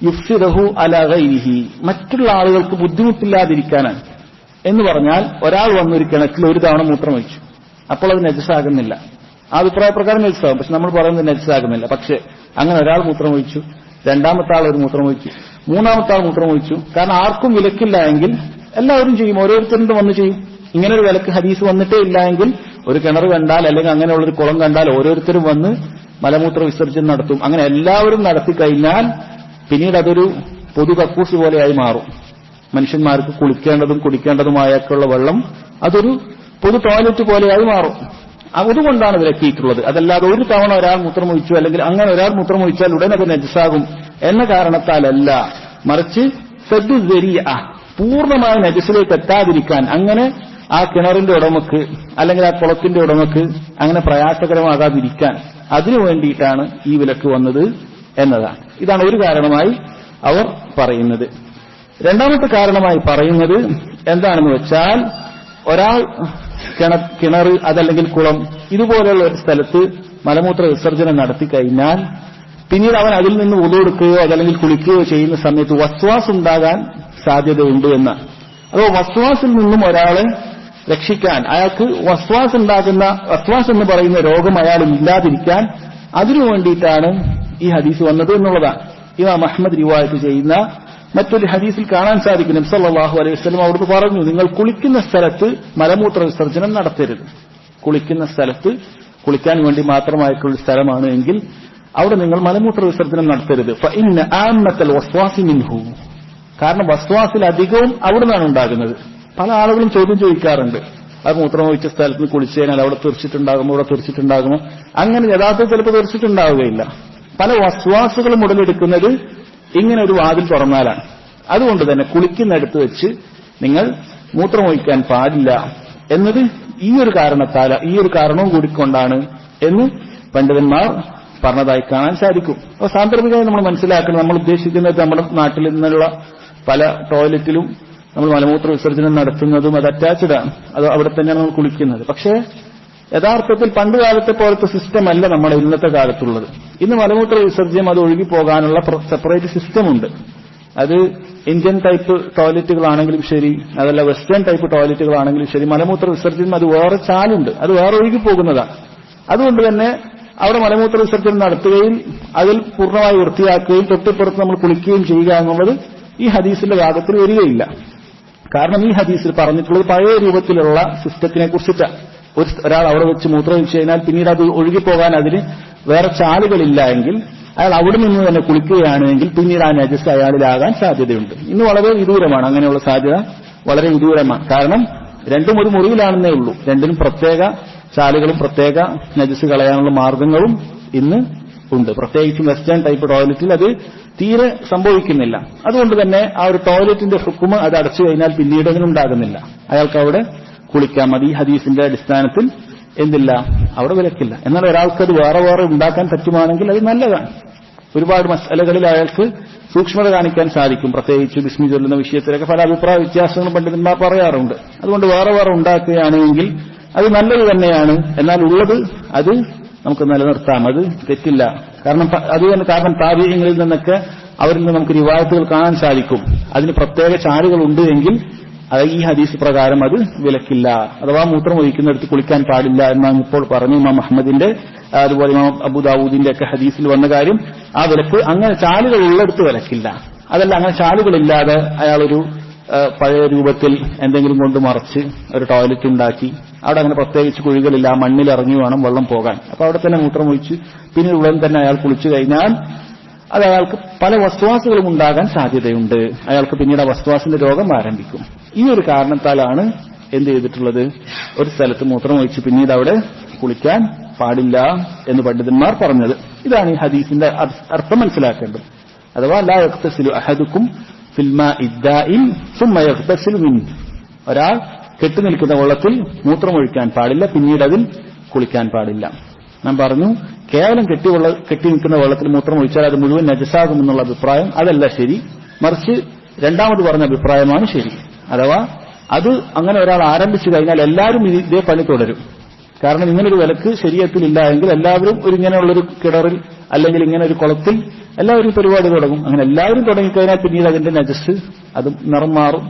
യുഫ്സിദഹു അലാ ഗൈരിഹി, മറ്റുള്ള ആളുകൾക്ക് ബുദ്ധിമുട്ടില്ലാതിരിക്കാനാണ്. എന്ന് പറഞ്ഞാൽ ഒരാൾ വന്നൊരു കിണറ്റിൽ ഒരു തവണ മൂത്രമൊഴിച്ചു, അപ്പോൾ അത് നജസാകുന്നില്ല. ആ അഭിപ്രായ പ്രകാരം നജസാകും, പക്ഷെ നമ്മൾ പറയുന്നത് നജസാകുന്നില്ല. പക്ഷെ അങ്ങനെ ഒരാൾ മൂത്രമൊഴിച്ചു, രണ്ടാമത്തെ ആൾ ഒരു മൂത്രമൊഴിച്ചു, മൂന്നാമത്തെ ആൾ മൂത്രമൊഴിച്ചു. കാരണം ആർക്കും വിലക്കില്ല എങ്കിൽ എല്ലാവരും ചെയ്യും, ഓരോരുത്തരും വന്ന് ചെയ്യും. ഇങ്ങനെ ഒരു വിലക്ക് ഹദീസ് വന്നിട്ടേ ഇല്ല എങ്കിൽ ഒരു കിണർ കണ്ടാൽ അല്ലെങ്കിൽ അങ്ങനെയുള്ളൊരു കുളം കണ്ടാൽ ഓരോരുത്തരും വന്ന് മലമൂത്ര വിസർജനം നടത്തും. അങ്ങനെ എല്ലാവരും നടത്തിക്കഴിഞ്ഞാൽ പിന്നീട് അതൊരു പൊതു കക്കൂസ് പോലെയായി മാറും. മനുഷ്യന്മാർക്ക് കുളിക്കേണ്ടതും കുടിക്കേണ്ടതുമായൊക്കെയുള്ള വെള്ളം അതൊരു പൊതു ടോയ്ലറ്റ് പോലെയായി മാറും. അതുകൊണ്ടാണ് വിലക്കിയിട്ടുള്ളത്. അതല്ലാതെ ഒരു തവണ ഒരാൾ മൂത്രമൊഴിച്ചു അല്ലെങ്കിൽ അങ്ങനെ ഒരാൾ മൂത്രമൊഴിച്ചാൽ ഉടൻ അത് നജസാകും എന്ന കാരണത്താലല്ല, മറിച്ച് സദ്ദു ദരിയ, പൂർണ്ണമായ നജസിലേക്ക് എത്താതിരിക്കാൻ, അങ്ങനെ ആ കിണറിന്റെ ഉടമക്ക് അല്ലെങ്കിൽ ആ കുളത്തിന്റെ ഉടമക്ക് അങ്ങനെ പ്രയാസകരമാകാതിരിക്കാൻ, അതിനു വേണ്ടിയിട്ടാണ് ഈ വിലക്ക് വന്നത് എന്നതാണ്. ഇതാണ് ഒരു കാരണമായി അവർ പറയുന്നത്. രണ്ടാമത്തെ കാരണമായി പറയുന്നത് എന്താണെന്ന് വെച്ചാൽ, ഒരാൾ കിണർ അതല്ലെങ്കിൽ കുളം ഇതുപോലെയുള്ള ഒരു സ്ഥലത്ത് മലമൂത്ര വിസർജനം നടത്തിക്കഴിഞ്ഞാൽ പിന്നീട് അവൻ അതിൽ നിന്ന് ഉളുവെടുക്കുകയോ അതല്ലെങ്കിൽ കുളിക്കുകയോ ചെയ്യുന്ന സമയത്ത് വസ്വാസ് ഉണ്ടാകാൻ സാധ്യതയുണ്ട് എന്ന്. അതോ വസ്വാസിൽ നിന്നും ഒരാളെ രക്ഷിക്കാൻ, അയാൾക്ക് വസ്വാസ് എന്ന് പറയുന്ന രോഗം അയാൾ ഇല്ലാതിരിക്കാൻ അതിനു വേണ്ടിയിട്ടാണ് ഈ ഹദീസ് വന്നത് എന്നുള്ളതാണ്. ഇമാം അഹ്മദ് റിവായത്ത് ചെയ്യുന്ന മറ്റൊരു ഹദീസിൽ കാണാൻ സാധിക്കും, നബി സല്ലല്ലാഹു അലൈഹി വസല്ലം അവിടുന്ന് പറഞ്ഞു, നിങ്ങൾ കുളിക്കുന്ന സ്ഥലത്ത് മലമൂത്ര വിസർജനം നടത്തരുത്. കുളിക്കുന്ന സ്ഥലത്ത് കുളിക്കാൻ വേണ്ടി മാത്രമായിട്ടുള്ള സ്ഥലമാണ് എങ്കിൽ അവിടെ നിങ്ങൾ മലമൂത്ര വിസർജനം നടത്തരുത്. ഫഇന്ന ആമ്മത്തൽ വസ്വാസി മിൻഹു, കാരണം വസ്വാസിൽ അധികവും അവിടെ നിന്നാണ് ഉണ്ടാകുന്നത്. പല ആളുകളും ചോദ്യം ചോദിക്കാറുണ്ട്, അത് മൂത്രമൊഴിച്ച സ്ഥലത്ത് നിന്ന് കുളിച്ചു കഴിഞ്ഞാൽ അവിടെ തീർച്ചിട്ടുണ്ടാകുമോ, ഇവിടെ തീർച്ചിട്ടുണ്ടാകുമോ? അങ്ങനെ യഥാർത്ഥത്തിൽ ചിലപ്പോൾ തീർച്ചിട്ടുണ്ടാവുകയില്ല. പല വസ്വാസുകളും ഉടലെടുക്കുന്നത് ഇങ്ങനെ ഒരു വാതിൽ തുറന്നാലാണ്. അതുകൊണ്ട് തന്നെ കുളിക്കുന്നിടത്ത് വെച്ച് നിങ്ങൾ മൂത്രമൊഴിക്കാൻ പാടില്ല എന്നത് ഈ ഒരു കാരണവും കൂടിക്കൊണ്ടാണ് എന്ന് പണ്ഡിതന്മാർ പറഞ്ഞതായി കാണാൻ സാധിക്കും. അപ്പോൾ സാന്ദർഭികമായി നമ്മൾ മനസ്സിലാക്കണം, നമ്മൾ ഉദ്ദേശിക്കുന്നത് നമ്മുടെ നാട്ടിൽ നിന്നുള്ള പല ടോയ്ലറ്റിലും നമ്മൾ മലമൂത്ര വിസർജനം നടത്തുന്നതും അത് അറ്റാച്ച്ഡ് ആണ്, അത് അവിടെ തന്നെയാണ് നമ്മൾ കുളിക്കുന്നത്. പക്ഷേ യഥാർത്ഥത്തിൽ പണ്ട് കാലത്തെ പോലത്തെ സിസ്റ്റം അല്ല നമ്മുടെ ഇന്നത്തെ കാലത്തുള്ളത്. ഇന്ന് മലമൂത്ര വിസർജ്യം അത് ഒഴുകി പോകാനുള്ള സെപ്പറേറ്റ് സിസ്റ്റം ഉണ്ട്. അത് ഇന്ത്യൻ ടൈപ്പ് ടോയ്ലറ്റുകളാണെങ്കിലും ശരി, അതല്ല വെസ്റ്റേൺ ടൈപ്പ് ടോയ്ലറ്റുകളാണെങ്കിലും ശരി, മലമൂത്ര വിസർജ്യം അത് വേറെ ചാലുണ്ട്, അത് വേറെ ഒഴുകി പോകുന്നതാണ്. അതുകൊണ്ട് തന്നെ അവിടെ മലമൂത്ര വിസർജനം നടത്തുകയും അതിൽ പൂർണ്ണമായി വൃത്തിയാക്കുകയും തൊട്ടിപ്പുറത്ത് നമ്മൾ കുളിക്കുകയും ചെയ്യുക എന്നുള്ളത് ഈ ഹദീസിന്റെ ഭാഗത്തിൽ വരികയില്ല. കാരണം ഈ ഹദീസിൽ പറഞ്ഞിട്ടുള്ളത് പഴയ രൂപത്തിലുള്ള സിസ്റ്റത്തിനെ കുറിച്ചിട്ടാണ്. ഒരാൾ അവിടെ വെച്ച് മൂത്രമൊഴിച്ചു കഴിഞ്ഞാൽ പിന്നീട് അത് ഒഴുകിപ്പോകാൻ അതിന് വേറെ ചാലുകളില്ല എങ്കിൽ അയാൾ അവിടെ നിന്ന് തന്നെ കുളിക്കുകയാണെങ്കിൽ പിന്നീട് ആ നജസ് അയാളിലാകാൻ സാധ്യതയുണ്ട്. ഇന്ന് വളരെ വിദൂരമാണ്, അങ്ങനെയുള്ള സാധ്യത വളരെ വിദൂരമാണ്. കാരണം രണ്ടും ഒരു മുറിയിലാണെന്നേ ഉള്ളൂ. രണ്ടിനും പ്രത്യേക ചാലുകളും പ്രത്യേക നജസ് കളയാനുള്ള മാർഗങ്ങളും ഇന്ന് ഉണ്ട്. പ്രത്യേകിച്ചും വെസ്റ്റേൺ ടൈപ്പ് ടോയ്ലറ്റിൽ അത് തീരെ സംഭവിക്കുന്നില്ല. അതുകൊണ്ട് തന്നെ ആ ഒരു ടോയ്ലറ്റിന്റെ ഹുക്കുമ് അത് അടച്ചു കഴിഞ്ഞാൽ പിന്നീട് അതിനുണ്ടാകുന്നില്ല, അയാൾക്ക് അവിടെ കുളിക്കാം. അത് ഈ ഹദീസിന്റെ അടിസ്ഥാനത്തിൽ എന്തില്ല, അവിടെ വിലക്കില്ല. എന്നാൽ ഒരാൾക്കത് വേറെ വേറെ ഉണ്ടാക്കാൻ പറ്റുവാണെങ്കിൽ അത് നല്ലതാണ്. ഒരുപാട് മസലകളിൽ അയാൾക്ക് സൂക്ഷ്മത കാണിക്കാൻ സാധിക്കും. പ്രത്യേകിച്ച് ബിസ്മി ചൊല്ലുന്ന വിഷയത്തിലൊക്കെ പല അഭിപ്രായ വ്യത്യാസങ്ങളും പണ്ഡിതന്മാർ പറയാറുണ്ട്. അതുകൊണ്ട് വേറെ വേറെ ഉണ്ടാക്കുകയാണെങ്കിൽ അത് നല്ലത് തന്നെയാണ്. എന്നാൽ ഉള്ളത് അത് നമുക്ക് നിലനിർത്താം, അത് തെറ്റില്ല. കാരണം താബീഈങ്ങളിൽ നിന്നൊക്കെ അവരിൽ നിന്ന് നമുക്ക് റിവായത്തുകൾ കാണാൻ സാധിക്കും. അതിന് പ്രത്യേക ചാലുകളുണ്ട് എങ്കിൽ അത് ഈ ഹദീസ് പ്രകാരം അത് വിലക്കില്ല. അഥവാ മൂത്രം ഒഴിക്കുന്നിടത്ത് കുളിക്കാൻ പാടില്ല എന്നാണ് ഇപ്പോൾ പറഞ്ഞു ഇമാം അഹ്മദിന്റെ, അതുപോലെ ഇമാം അബൂദാവൂദിന്റെ ഒക്കെ ഹദീസിൽ വന്ന കാര്യം. ആ വിലക്ക് അങ്ങനെ ചാലുകൾ ഉള്ളിടത്ത് വിലക്കില്ല. അതല്ല, അങ്ങനെ ചാലുകളില്ലാതെ അയാളൊരു പഴയ രൂപത്തിൽ എന്തെങ്കിലും കൊണ്ട് മറച്ച് ഒരു ടോയ്ലറ്റ് ഉണ്ടാക്കി അവിടെ അങ്ങനെ പ്രത്യേകിച്ച് കുഴികളില്ല, മണ്ണിൽ ഇറങ്ങി വേണം വെള്ളം പോകാൻ. അപ്പൊ അവിടെ തന്നെ മൂത്രമൊഴിച്ച് പിന്നീട് ഉടൻ തന്നെ അയാൾ കുളിച്ചു കഴിഞ്ഞാൽ അത് അയാൾക്ക് പല വസ്വാസുകളും ഉണ്ടാകാൻ സാധ്യതയുണ്ട്. അയാൾക്ക് പിന്നീട് ആ വസ്വാസിന്റെ രോഗം ആരംഭിക്കും. ഈ ഒരു കാരണത്താലാണ് എന്ത് ചെയ്തിട്ടുള്ളത്, ഒരു സ്ഥലത്ത് മൂത്രമൊഴിച്ച് പിന്നീട് അവിടെ കുളിക്കാൻ പാടില്ല എന്ന് പണ്ഡിതന്മാർ പറഞ്ഞത്. ഇതാണ് ഈ ഹദീസിന്റെ അർത്ഥം മനസ്സിലാക്കേണ്ടത്. അഥവാ ലാ യഗ്തസിലു അഹദുക്കും ഫിൽ മാഇ ദാഇം സുമ്മ യഗ്തസിലു മിൻഹു, ഒരാൾ കെട്ടിനിൽക്കുന്ന വെള്ളത്തിൽ മൂത്രമൊഴിക്കാൻ പാടില്ല, പിന്നീട് അതിൽ കുളിക്കാൻ പാടില്ല. ഞാൻ പറഞ്ഞു, കേവലം കെട്ടി നിൽക്കുന്ന വെള്ളത്തിൽ മൂത്രമൊഴിച്ചാൽ അത് മുഴുവൻ നജസാകുമെന്നുള്ള അഭിപ്രായം അതല്ല ശരി. മറിച്ച് രണ്ടാമത് പറഞ്ഞ അഭിപ്രായമാണ് ശരി. അഥവാ അത് അങ്ങനെ ഒരാൾ ആരംഭിച്ചു കഴിഞ്ഞാൽ എല്ലാവരും ഇതേ പണി തുടരും. കാരണം ഇങ്ങനൊരു വിലക്ക് ശരീഅത്തിലില്ല എങ്കിൽ എല്ലാവരും ഇങ്ങനെയുള്ളൊരു കിണറിൽ അല്ലെങ്കിൽ ഇങ്ങനെ ഒരു കുളത്തിൽ എല്ലാവരും പരിപാടി തുടങ്ങും. അങ്ങനെ എല്ലാവരും തുടങ്ങിക്കഴിഞ്ഞാൽ പിന്നീട് അതിന്റെ നജസ് അത് നിറം മാറും,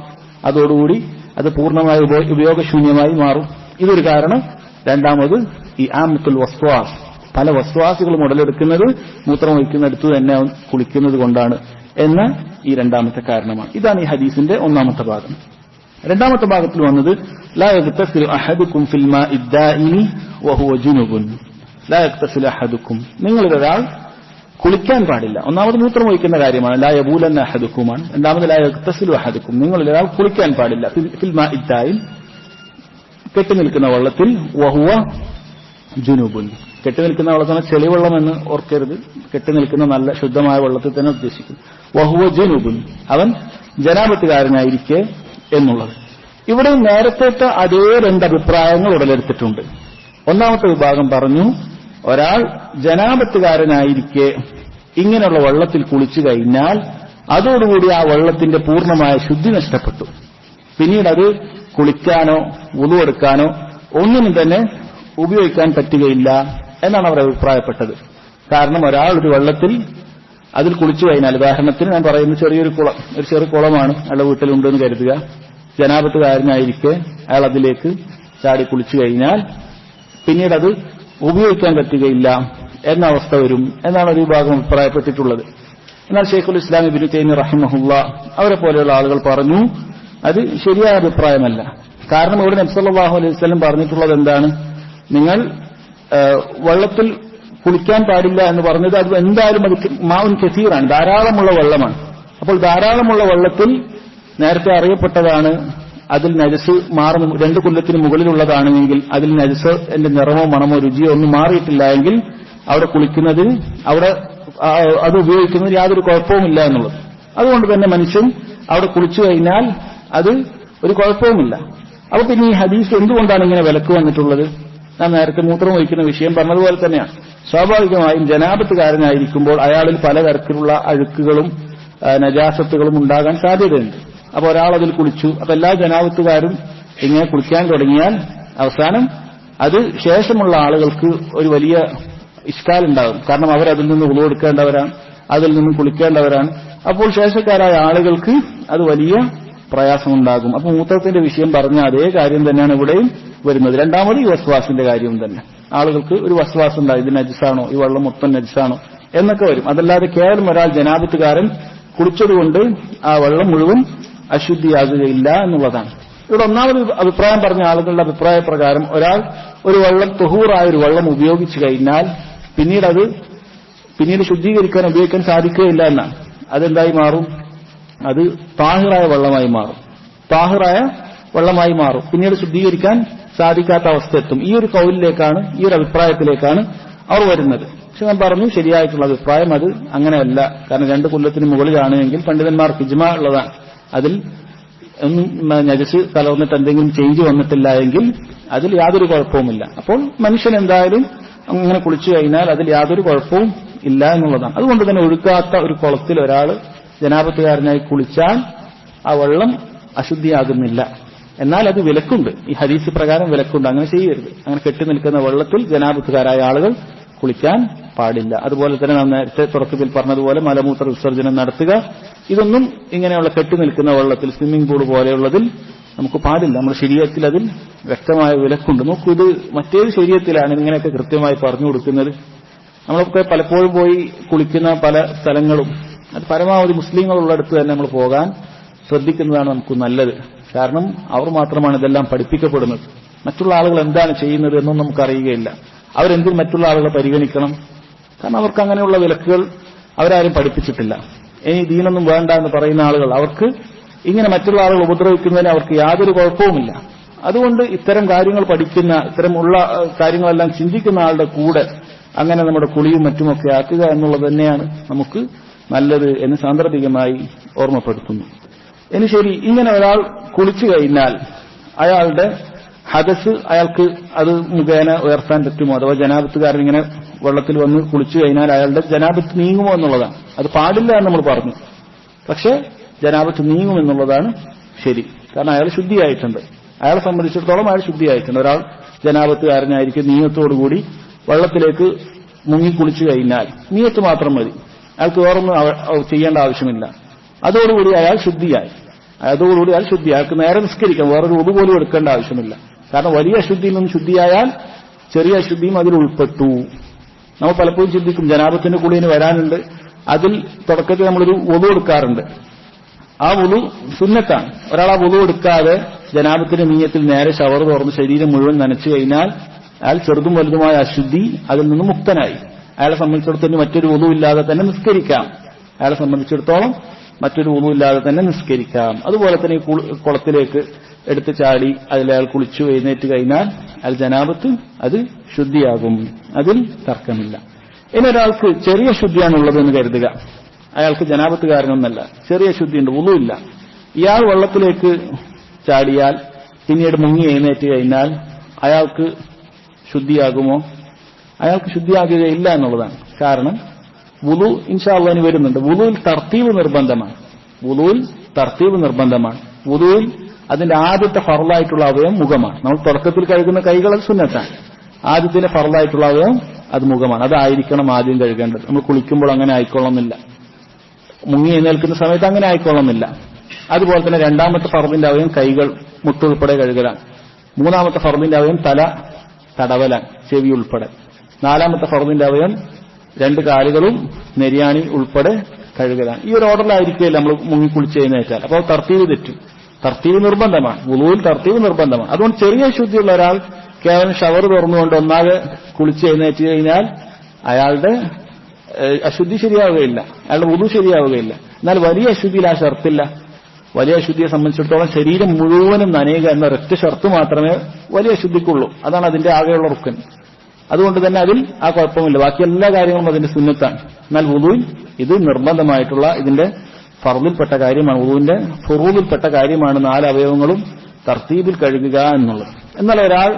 അതോടുകൂടി അത് പൂർണ്ണമായി ഉപയോഗശൂന്യമായി മാറും. ഇതൊരു കാരണം. രണ്ടാമത് ഈ ആമത്തുൽ വസ്വാസ്, പല വസ്വാസുകളും ഉടലെടുക്കുന്നത് മൂത്രമൊഴിക്കുന്നിടത്ത് തന്നെ കുളിക്കുന്നത് കൊണ്ടാണ് എന്ന ഈ രണ്ടാമത്തെ കാരണമാണ്. ഇതാണ് ഈ ഹദീസിന്റെ ഒന്നാമത്തെ ഭാഗം. രണ്ടാമത്തെ ഭാഗത്തിൽ വന്നത് ലാ യഗ്തസിലു അഹദുക്കും ഫിൽ മാഇ ദാഇമി വഹുവ ജുനുബുൻ. ലാ യഗ്തസിലു അഹദുക്കും, നിങ്ങളിലൊരാൾ കുളിക്കാൻ പാടില്ല. ഒന്നാമത് മൂത്രമൊഴിക്കുന്ന കാര്യമാണ്, ലാ യബൂലന്ന അഹദുക്കുമാണ്. രണ്ടാമത് ലാ യഗ്തസിലു അഹദുക്കും, നിങ്ങളിലൊരാൾ കുളിക്കാൻ പാടില്ല. ഫിൽ മാഇ ദാഇം, കെട്ടിനിൽക്കുന്ന വെള്ളത്തിൽ, വഹുവ ജുനുബുൻ, കെട്ടിനിൽക്കുന്ന വെള്ളത്തിന് ചെളിവെള്ളം എന്ന് ഓർക്കരുത്, കെട്ടിനിൽക്കുന്ന നല്ല ശുദ്ധമായ വെള്ളത്തിൽ തന്നെ ഉദ്ദേശിക്കും. വഹുവ ജുനുബുൻ, അവൻ ജനാപത്തുകാരനായിരിക്കെ എന്നുള്ളത്. ഇവിടെ നേരത്തെ അതേ രണ്ട് അഭിപ്രായങ്ങൾ ഉടലെടുത്തിട്ടുണ്ട്. ഒന്നാമത്തെ വിഭാഗം പറഞ്ഞു, ഒരാൾ ജനാപത്തുകാരനായിരിക്കെ ഇങ്ങനെയുള്ള വെള്ളത്തിൽ കുളിച്ചു കഴിഞ്ഞാൽ അതോടുകൂടി ആ വെള്ളത്തിന്റെ പൂർണ്ണമായ ശുദ്ധി നഷ്ടപ്പെട്ടു. പിന്നീട് അത് കുളിക്കാനോ വുളു എടുക്കാനോ ഒന്നിനും തന്നെ ഉപയോഗിക്കാൻ പറ്റുകയില്ല എന്നാണ് അവർ അഭിപ്രായപ്പെട്ടത്. കാരണം ഒരാൾ ഒരു വെള്ളത്തിൽ അതിൽ കുളിച്ചു കഴിഞ്ഞാൽ, ഉദാഹരണത്തിന് ഞാൻ പറയുന്ന ചെറിയൊരു കുളം, ഒരു ചെറു കുളമാണ് അയാളുടെ വീട്ടിലുണ്ടെന്ന് കരുതുക. ജനാപത്തുകാരനായിരിക്കെ അയാൾ അതിലേക്ക് ചാടി കുളിച്ചു കഴിഞ്ഞാൽ പിന്നീട് അത് ഉപയോഗിക്കാൻ പറ്റുകയില്ല എന്ന അവസ്ഥ വരും എന്നാണ് ഒരു വിഭാഗം അഭിപ്രായപ്പെട്ടിട്ടുള്ളത്. എന്നാൽ ശൈഖുൽ ഇസ്ലാം ഇബ്നു തൈമിയ്യ റഹിമഹുല്ലാ അവരെ പോലെയുള്ള ആളുകൾ പറഞ്ഞു, അത് ശരിയായ അഭിപ്രായമല്ല. കാരണം ഇവിടെ നബി സല്ലല്ലാഹു അലൈഹി വസല്ലം പറഞ്ഞിട്ടുള്ളത് എന്താണ്, നിങ്ങൾ വെള്ളത്തിൽ കുളിക്കാൻ പാടില്ല എന്ന് പറഞ്ഞത് അത് എന്തായാലും അത് മാവുൻ കസീറാണ്, ധാരാളമുള്ള വെള്ളമാണ്. അപ്പോൾ ധാരാളമുള്ള വെള്ളത്തിൽ നേരത്തെ അറിയപ്പെട്ടതാണ് അതിൽ നജസ് മാറും, 2 കൊല്ലത്തിന് മുകളിലുള്ളതാണെങ്കിൽ അതിൽ നജസ് എന്റെ നിറമോ മണമോ രുചിയോ ഒന്നും മാറിയിട്ടില്ല എങ്കിൽ അവിടെ കുളിക്കുന്നതിന് അവിടെ അത് ഉപയോഗിക്കുന്നതിന് യാതൊരു കുഴപ്പവുമില്ല എന്നുള്ളത്. അതുകൊണ്ട് തന്നെ മനുഷ്യൻ അവിടെ കുളിച്ചു കഴിഞ്ഞാൽ അത് ഒരു കുഴപ്പവുമില്ല. അപ്പൊ പിന്നെ ഈ ഹദീസ് എന്തുകൊണ്ടാണ് ഇങ്ങനെ വിലക്ക് വന്നിട്ടുള്ളത്? ഞാൻ നേരത്തെ മൂത്രം വഹിക്കുന്ന വിഷയം പറഞ്ഞതുപോലെ തന്നെയാണ്. സ്വാഭാവികമായും ജനാപത്തുകാരനായിരിക്കുമ്പോൾ അയാളിൽ പലതരത്തിലുള്ള അഴുക്കുകളും നജാസത്തുകളും ഉണ്ടാകാൻ സാധ്യതയുണ്ട്. അപ്പൊ ഒരാൾ അതിൽ കുളിച്ചു, അപ്പൊ എല്ലാ ജനാപത്തുകാരും ഇങ്ങനെ കുളിക്കാൻ തുടങ്ങിയാൽ അവസാനം അത് ശേഷമുള്ള ആളുകൾക്ക് ഒരു വലിയ ഇഷ്കാലുണ്ടാകും. കാരണം അവരതിൽ നിന്ന് ഉളു എടുക്കേണ്ടവരാണ്, അതിൽ നിന്ന് കുളിക്കേണ്ടവരാണ്. അപ്പോൾ ശേഷക്കാരായ ആളുകൾക്ക് അത് വലിയ പ്രയാസമുണ്ടാകും. അപ്പൊ മൂത്രത്തിന്റെ വിഷയം പറഞ്ഞ അതേ കാര്യം തന്നെയാണ് ഇവിടെയും വരുന്നത്. രണ്ടാമത് ഈ വസ്വാസിന്റെ കാര്യവും തന്നെ. ആളുകൾക്ക് ഒരു വസ്വാസം ഉണ്ടാകും, ഇത് നജിസാണോ, ഈ വെള്ളം മൊത്തം നജിസാണോ എന്നൊക്കെ വരും. അതല്ലാതെ കേവലം ഒരാൾ ജനാപത്തുകാരൻ കുളിച്ചതുകൊണ്ട് ആ വെള്ളം മുഴുവൻ അശുദ്ധിയാകുകയില്ല എന്നുള്ളതാണ്. ഇവിടെ ഒന്നാമത് അഭിപ്രായം പറഞ്ഞ ആളുകളുടെ അഭിപ്രായ പ്രകാരം ഒരാൾ ഒരു വെള്ളം തുഹൂറായ ഒരു വെള്ളം ഉപയോഗിച്ചു കഴിഞ്ഞാൽ പിന്നീട് ശുദ്ധീകരിക്കാൻ ഉപയോഗിക്കാൻ സാധിക്കുകയില്ല എന്നാണ്. അതെന്തായി മാറും? അത് താഹിറായ വെള്ളമായി മാറും. താഹിറായ വെള്ളമായി മാറും, പിന്നീട് ശുദ്ധീകരിക്കാൻ സാധിക്കാത്ത അവസ്ഥ എത്തും. ഈ ഒരു കൗലിലേക്കാണ്, ഈ ഒരു അഭിപ്രായത്തിലേക്കാണ് അവർ വരുന്നത്. പക്ഷെ ഞാൻ പറഞ്ഞു ശരിയായിട്ടുള്ള അഭിപ്രായം അത് അങ്ങനെയല്ല. കാരണം 2 കൊല്ലത്തിന് മുകളിലാണ് എങ്കിൽ പണ്ഡിതന്മാർക്ക് ഇജ്മാ ഉള്ളതാണ്. അതിൽ ഒന്നും നജസ് കലർന്നിട്ട് എന്തെങ്കിലും ചേഞ്ച് വന്നിട്ടില്ല എങ്കിൽ അതിൽ യാതൊരു കുഴപ്പവുമില്ല. അപ്പോൾ മനുഷ്യൻ എന്തായാലും അങ്ങനെ കുളിച്ചു കഴിഞ്ഞാൽ അതിൽ യാതൊരു കുഴപ്പവും ഇല്ല എന്നുള്ളതാണ്. അതുകൊണ്ട് തന്നെ ഒഴുക്കാത്ത ഒരു കുളത്തിൽ ഒരാൾ ജനാപത്തുകാരനായി കുളിച്ചാൽ ആ വെള്ളം അശുദ്ധിയാകുന്നില്ല. എന്നാൽ അത് വിലക്കുണ്ട്, ഈ ഹദീസ് പ്രകാരം വിലക്കുണ്ട്. അങ്ങനെ ചെയ്യരുത്. അങ്ങനെ കെട്ടി നിൽക്കുന്ന വെള്ളത്തിൽ ജനാപത്തുകാരായ ആളുകൾ കുളിക്കാൻ പാടില്ല. അതുപോലെ തന്നെ നാം നേരത്തെ തുടക്കത്തിൽ പറഞ്ഞതുപോലെ മലമൂത്ര വിസർജനം നടത്തുക, ഇതൊന്നും ഇങ്ങനെയുള്ള കെട്ടി നിൽക്കുന്ന വെള്ളത്തിൽ, സ്വിമ്മിംഗ് പൂൾ പോലെയുള്ളതിൽ നമുക്ക് പാടില്ല. നമ്മുടെ ശരീരത്തിൽ അതിൽ വ്യക്തമായ വിലക്കുണ്ട്. നോക്കൂ, ഇത് മറ്റേത് ശരീരത്തിലാണ് ഇങ്ങനെയൊക്കെ കൃത്യമായി പറഞ്ഞു കൊടുക്കുന്നത്? നമ്മളൊക്കെ പലപ്പോഴും പോയി കുളിക്കുന്ന പല സ്ഥലങ്ങളും അത് പരമാവധി മുസ്ലിങ്ങളുള്ളിടത്ത് തന്നെ നമ്മൾ പോകാൻ ശ്രദ്ധിക്കുന്നതാണ് നമുക്ക് നല്ലത്. കാരണം അവർ മാത്രമാണ് ഇതെല്ലാം പഠിപ്പിക്കപ്പെടുന്നത്. മറ്റുള്ള ആളുകൾ എന്താണ് ചെയ്യുന്നത് എന്നും നമുക്കറിയുകയില്ല. അവരെന്തിൽ മറ്റുള്ള ആളുകളെ പരിഗണിക്കണം? കാരണം അവർക്ക് അങ്ങനെയുള്ള വിലക്കുകൾ അവരാരും പഠിപ്പിച്ചിട്ടില്ല. ഇനി ദീനൊന്നും വേണ്ട എന്ന് പറയുന്ന ആളുകൾ, അവർക്ക് ഇങ്ങനെ മറ്റുള്ള ആളുകൾ ഉപദ്രവിക്കുന്നതിന് അവർക്ക് യാതൊരു കുഴപ്പവുമില്ല. അതുകൊണ്ട് ഇത്തരം കാര്യങ്ങൾ പഠിക്കുന്ന, ഇത്തരമുള്ള കാര്യങ്ങളെല്ലാം ചിന്തിക്കുന്ന ആളുടെ കൂടെ അങ്ങനെ നമ്മുടെ കുളിയും മറ്റുമൊക്കെ ആക്കുക എന്നുള്ളത് തന്നെയാണ് നമുക്ക് നല്ലത് എന്ന് സാന്ദർഭികമായി ഓർമ്മപ്പെടുത്തുന്നു. ഇനി ശരി, ഇങ്ങനെ ഒരാൾ കുളിച്ചു കഴിഞ്ഞാൽ അയാളുടെ ഹദസ് അയാൾക്ക് അത് മുഖേന ഉയർത്താൻ പറ്റുമോ? അഥവാ ജനാപത്തുകാരൻ ഇങ്ങനെ വെള്ളത്തിൽ വന്ന് കുളിച്ചു കഴിഞ്ഞാൽ അയാളുടെ ജനാപത്ത് നീങ്ങുമോ എന്നുള്ളതാണ്. അത് പാടില്ല എന്ന് നമ്മൾ പറഞ്ഞു, പക്ഷേ ജനാപത്ത് നീങ്ങുമെന്നുള്ളതാണ് ശരി. കാരണം അയാൾ ശുദ്ധിയായിട്ടുണ്ട്, അയാളെ സംബന്ധിച്ചിടത്തോളം അയാൾ ശുദ്ധിയായിട്ടുണ്ട്. ഒരാൾ ജനാപത്തുകാരനായിരിക്കും നീയത്തോടുകൂടി വെള്ളത്തിലേക്ക് മുങ്ങി കുളിച്ചു കഴിഞ്ഞാൽ നീയത്ത് മാത്രം മതി, അയാൾക്ക് വേറൊന്നും ചെയ്യേണ്ട ആവശ്യമില്ല. അതോടുകൂടി അയാൾ ശുദ്ധിയായി. അയാൾക്ക് നേരെ നിസ്കരിക്കാം, വേറൊരു ഉദു പോലും എടുക്കേണ്ട ആവശ്യമില്ല. കാരണം വലിയ അശുദ്ധിയിൽ നിന്ന് ശുദ്ധിയായാൽ ചെറിയ അശുദ്ധിയും അതിൽ ഉൾപ്പെട്ടു. നമ്മൾ പലപ്പോഴും ചിന്തിക്കും ജനാപത്തിന്റെ കുളിന് വരാനുണ്ട്, അതിൽ തുടക്കത്തിൽ നമ്മളൊരു ഉദു എടുക്കാറുണ്ട്. ആ ഉദു സുന്നത്താണ്. ഒരാൾ ആ ഉദു എടുക്കാതെ ജനാപത്തിന്റെ നീയത്തിൽ നേരെ ഷവർ തുറന്ന് ശരീരം മുഴുവൻ നനച്ചു കഴിഞ്ഞാൽ അയാൾ ചെറുതും വലുതുമായ അശുദ്ധി അതിൽ നിന്ന് മുക്തനായി. അയാളെ സംബന്ധിച്ചിടത്തോളം മറ്റൊരു ഉദു ഇല്ലാതെ തന്നെ നിസ്കരിക്കാം. അതുപോലെ തന്നെ ഈ കുളത്തിലേക്ക് എടുത്ത് ചാടി അതിലയാൾ കുളിച്ചു എഴുന്നേറ്റ് കഴിഞ്ഞാൽ അയാൾ ജനാപത്ത് അത് ശുദ്ധിയാകും, അതിൽ തർക്കമില്ല. ഇനി ഒരാൾക്ക് ചെറിയ ശുദ്ധിയാണുള്ളത് എന്ന് കരുതുക, അയാൾക്ക് ജനാപത്തുകാരനൊന്നല്ല, ചെറിയ ശുദ്ധിയുണ്ട്, വുളുവില്ല. ഇയാൾ വെള്ളത്തിലേക്ക് ചാടിയാൽ പിന്നീട് മുങ്ങി എഴുന്നേറ്റ് കഴിഞ്ഞാൽ അയാൾക്ക് ശുദ്ധിയാകുമോ? അയാൾക്ക് ശുദ്ധിയാകുകയില്ല എന്നുള്ളതാണ്. കാരണം വുളു ഇൻഷാ അല്ലാഹ് വരുന്നുണ്ട്. വുളുവിൽ തർത്തീബ് നിർബന്ധമാണ്. വുളുവിൽ അതിന്റെ ആദ്യത്തെ ഫർളായിട്ടുള്ള അവയവം മുഖമാണ്. നമ്മൾ തുടക്കത്തിൽ കഴുകുന്ന കൈകൾ അത് സുന്നത്താണ്. ആദ്യത്തിലെ ഫർളായിട്ടുള്ള അവയവം അത് മുഖമാണ്. അതായിരിക്കണം ആദ്യം കഴുകേണ്ടത്. നമ്മൾ കുളിക്കുമ്പോൾ അങ്ങനെ ആയിക്കൊള്ളുന്നില്ല, മുങ്ങി എഴുന്നേൽക്കുന്ന സമയത്ത് അങ്ങനെ ആയിക്കൊള്ളുന്നില്ല. അതുപോലെ തന്നെ രണ്ടാമത്തെ ഫർദിന്റെ അവയവം കൈകൾ മുട്ടുൾപ്പെടെ കഴുകലാണ്. മൂന്നാമത്തെ ഫർദിന്റെ അവയവം തല തടവലാണ്, ചെവി ഉൾപ്പെടെ. നാലാമത്തെ ഫർദിന്റെ അവയവം 2 കാലുകളും നെരിയാണി ഉൾപ്പെടെ കഴുകലാണ്. ഈ ഒരു ഓർഡറിലായിരിക്കില്ല നമ്മൾ മുങ്ങി കുളിച്ച് എഴുന്നേറ്റാൽ. അപ്പോൾ തർത്തീബ് തെറ്റും. തർത്തീബ് നിർബന്ധമാണ്, വുളുവിൽ തർത്തീബ് നിർബന്ധമാണ്. അതുകൊണ്ട് ചെറിയ ശുദ്ധിയുള്ള ഒരാൾ കേവലം ഷവർ തുറന്നുകൊണ്ട് ഒന്നാകെ കുളിച്ച് എഴുന്നേറ്റ് കഴിഞ്ഞാൽ അയാളുടെ അശുദ്ധി ശരിയാവുകയില്ല, അയാളുടെ വുളു ശരിയാവുകയില്ല. എന്നാൽ വലിയ അശുദ്ധിയിൽ ആ ഷർത്തില്ല. വലിയ അശുദ്ധിയെ സംബന്ധിച്ചിടത്തോളം ശരീരം മുഴുവനും നനയുക എന്ന ഒരൊറ്റ ഷർത്ത് മാത്രമേ വലിയ അശുദ്ധിക്കുള്ളൂ. അതാണ് അതിന്റെ ആകെയുള്ള റുക്കൻ. അതുകൊണ്ട് തന്നെ അതിൽ ആ കുഴപ്പമില്ല. ബാക്കി എല്ലാ കാര്യങ്ങളും അതിന്റെ സുന്നത്താണ്. എന്നാൽ വുളുവിൽ ഇത് നിർബന്ധമായിട്ടുള്ള ഇതിന്റെ ഫർദിൽപ്പെട്ട കാര്യമാണ്, വുളുവിന്റെ ഫുറൂദിൽപ്പെട്ട കാര്യമാണ് 4 അവയവങ്ങളും തർത്തീബിൽ കഴുകുക എന്നുള്ളത്. എന്നാൽ ഒരാൾ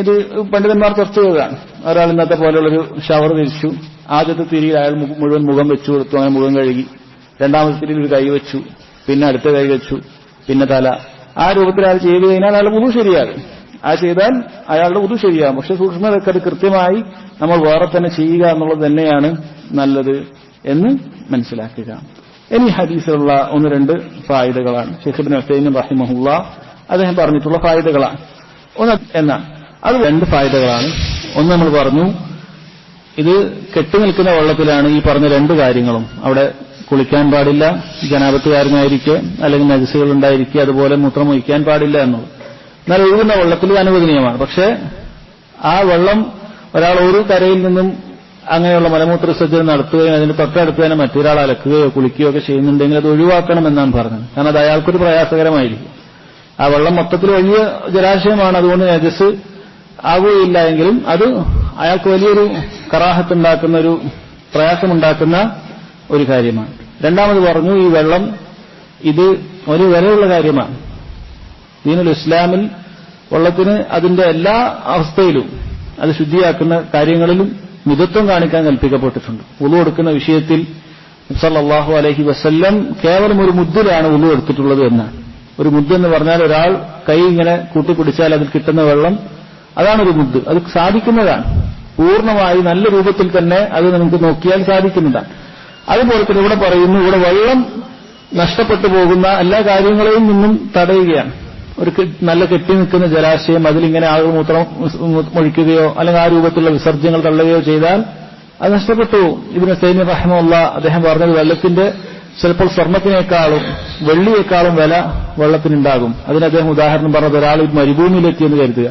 ഇത് പണ്ഡിതന്മാർ ചർച്ച ചെയ്തതാണ്. ഒരാൾ ഇന്നത്തെ പോലെയുള്ളൊരു ഷവർ തിരിച്ചു, ആദ്യത്തെ തിരിയിൽ അയാൾ മുഴുവൻ മുഖം വെച്ചു കൊടുത്തു, അങ്ങനെ മുഖം കഴുകി. രണ്ടാമത്തെ തിരിയിൽ ഒരു കൈ വെച്ചു, പിന്നെ അടുത്ത കൈ വെച്ചു, പിന്നെ തല. ആ രൂപത്തിൽ അയാൾ ചെയ്തു കഴിഞ്ഞാൽ അയാളുടെ വുളു ശരിയാകും. ആ ചെയ്താൽ അയാളുടെ വുളു ശരിയാകും. പക്ഷെ സൂക്ഷ്മതയൊക്കെ അത് കൃത്യമായി നമ്മൾ വേറെ തന്നെ ചെയ്യുക എന്നുള്ളത് തന്നെയാണ് നല്ലത് എന്ന് മനസ്സിലാക്കുക. ഇനി ഹദീസിലുള്ള 1-2 ഫായിദകളാണ്. ശൈഖ് ഇബ്നു ഉസൈമീൻ റഹിമഹുല്ലാഹ് അദ്ദേഹം പറഞ്ഞിട്ടുള്ള ഫായിദകളാണ്. എന്നാണ് അത് 2 ഫായിദകളാണ്. ഒന്ന് നമ്മൾ പറഞ്ഞു, ഇത് കെട്ടിനിൽക്കുന്ന വെള്ളത്തിലാണ് ഈ പറഞ്ഞ 2 കാര്യങ്ങളും. അവിടെ കുളിക്കാൻ പാടില്ല, ജനാപത്തുകാരനായിരിക്കെ, അല്ലെങ്കിൽ നജസുകൾ ഉണ്ടായിരിക്കെ, അതുപോലെ മൂത്രം ഒഴിക്കാൻ പാടില്ല എന്നുള്ളത്. എന്നാൽ ഒഴുകുന്ന വെള്ളത്തിൽ അനുവദനീയമാണ്. പക്ഷേ ആ വെള്ളം ഒരാൾ ഒരു കരയിൽ നിന്നും അങ്ങനെയുള്ള മലമൂത്ര വിസർജനം നടത്തുകയും അതിന് തൊട്ടടുത്ത് തന്നെ മറ്റൊരാൾ അലക്കുകയോ കുളിക്കുകയോ ഒക്കെ ചെയ്യുന്നുണ്ടെങ്കിൽ അത് ഒഴിവാക്കണമെന്നാണ് പറഞ്ഞത്. കാരണം അത് അയാൾക്കൊരു പ്രയാസകരമായിരിക്കും. ആ വെള്ളം മൊത്തത്തിൽ വലിയ ജലാശയമാണ്, അതുകൊണ്ട് നജസ് ആവുകയില്ല എങ്കിലും അത് അയാൾക്ക് വലിയൊരു കറാഹത്തുണ്ടാക്കുന്ന, ഒരു പ്രയാസമുണ്ടാക്കുന്ന ഒരു കാര്യമാണ്. രണ്ടാമത് പറഞ്ഞു, ഈ വെള്ളം ഇത് ഒരു വിലയുള്ള കാര്യമാണ്. ദീനുൽ ഇസ്ലാമിൽ വെള്ളത്തിന് അതിന്റെ എല്ലാ അവസ്ഥയിലും അത് ശുദ്ധിയാക്കുന്ന കാര്യങ്ങളിലും മിതത്വം കാണിക്കാൻ കൽപ്പിക്കപ്പെട്ടിട്ടുണ്ട്. വുളു എടുക്കുന്ന വിഷയത്തിൽ സല്ലല്ലാഹു അലൈഹി വസല്ലം കേവലം ഒരു മുദ്ദിലാണ് വുളു എടുത്തിട്ടുള്ളത് എന്നാണ്. ഒരു മുദ്ദ് എന്ന് പറഞ്ഞാൽ ഒരാൾ കൈ ഇങ്ങനെ കൂട്ടിപ്പിടിച്ചാൽ അതിൽ കിട്ടുന്ന വെള്ളം, അതാണ് ഒരു മുദ്ദ്. അത് സാധിക്കുന്നതാണ്, പൂർണ്ണമായി നല്ല രൂപത്തിൽ തന്നെ അത് നമുക്ക് നോക്കിയാൽ സാധിക്കുന്നതാണ്. അതുപോലെ തന്നെ ഇവിടെ പറയുന്നു, ഇവിടെ വെള്ളം നഷ്ടപ്പെട്ടു പോകുന്ന എല്ലാ കാര്യങ്ങളെയും നിന്നും തടയുകയാണ്. ഒരു നല്ല കെട്ടി നിൽക്കുന്ന ജലാശയം, അതിലിങ്ങനെ ആളുകൾ മൂത്രം ഒഴിക്കുകയോ അല്ലെങ്കിൽ ആ രൂപത്തിലുള്ള വിസർജ്യങ്ങൾ തള്ളുകയോ ചെയ്താൽ അത് നഷ്ടപ്പെട്ടു. ഇബ്നു ഉസൈമീൻ റഹിമഹുല്ലാഹ് അദ്ദേഹം പറഞ്ഞത്, വെള്ളത്തിന്റെ ചിലപ്പോൾ സ്വർണത്തിനേക്കാളും വെള്ളിയേക്കാളും വില വെള്ളത്തിനുണ്ടാകും. അതിന് അദ്ദേഹം ഉദാഹരണം പറഞ്ഞത്, ഒരാൾ മരുഭൂമിയിലെത്തിയെന്ന് കരുതുക.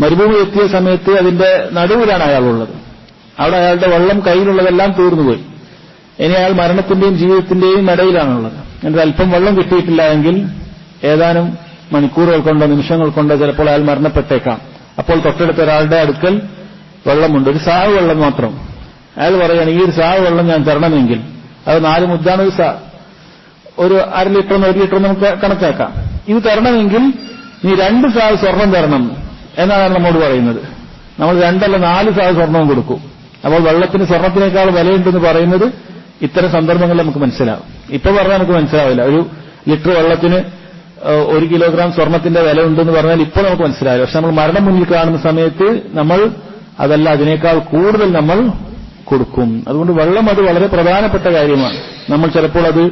മരുഭൂമിയിലെത്തിയ സമയത്ത് അതിന്റെ നടുവിലാണ് അയാളുള്ളത്. അവിടെ അയാളുടെ വെള്ളം കയ്യിലുള്ളതെല്ലാം തീർന്നുപോയി. ഇനി അയാൾ മരണത്തിന്റെയും ജീവിതത്തിന്റെയും ഇടയിലാണുള്ളത്. എന്നിട്ട് അല്പം വെള്ളം കിട്ടിയിട്ടില്ല എങ്കിൽ ഏതാനും മണിക്കൂറുകൾ കൊണ്ടോ നിമിഷങ്ങൾ കൊണ്ടോ ചിലപ്പോൾ അയാൾ മരണപ്പെട്ടേക്കാം. അപ്പോൾ തൊട്ടടുത്ത ഒരാളുടെ അടുക്കൽ വെള്ളമുണ്ട്, ഒരു സാവ് വെള്ളം മാത്രം. അയാൾ പറയുകയാണ്, ഈ ഒരു സാവ് വെള്ളം ഞാൻ തരണമെങ്കിൽ അത് 4 മുദ്ദാണ് ഒരു സാ, ഒരു 1/2 ലിറ്റർ 1 ലിറ്റർ നമുക്ക് കണക്കാക്കാം. ഇത് തരണമെങ്കിൽ നീ 2 സാവ് സ്വർണം തരണം എന്നാണ് നമ്മോട് പറയുന്നത്. നമ്മൾ 2 അല്ല 4 സാവ് സ്വർണവും കൊടുക്കും. അപ്പോൾ വെള്ളത്തിന് സ്വർണത്തിനേക്കാൾ വിലയുണ്ടെന്ന് പറയുന്നത് ഇത്തരം സന്ദർഭങ്ങളിൽ നമുക്ക് മനസ്സിലാവും. ഇപ്പൊ പറഞ്ഞാൽ നമുക്ക് മനസ്സിലാവില്ല. ഒരു ലിറ്റർ വെള്ളത്തിന് 1 കിലോഗ്രാം സ്വർണത്തിന്റെ വില ഉണ്ടെന്ന് പറഞ്ഞാൽ ഇപ്പോൾ നമുക്ക് മനസ്സിലാവില്ല. പക്ഷെ നമ്മൾ മരണം മുന്നിൽ കാണുന്ന സമയത്ത് നമ്മൾ അതല്ല, അതിനേക്കാൾ കൂടുതൽ നമ്മൾ കൊടുക്കും. അതുകൊണ്ട് വെള്ളം അത് വളരെ പ്രധാനപ്പെട്ട കാര്യമാണ്. നമ്മൾ ചിലപ്പോൾ അത്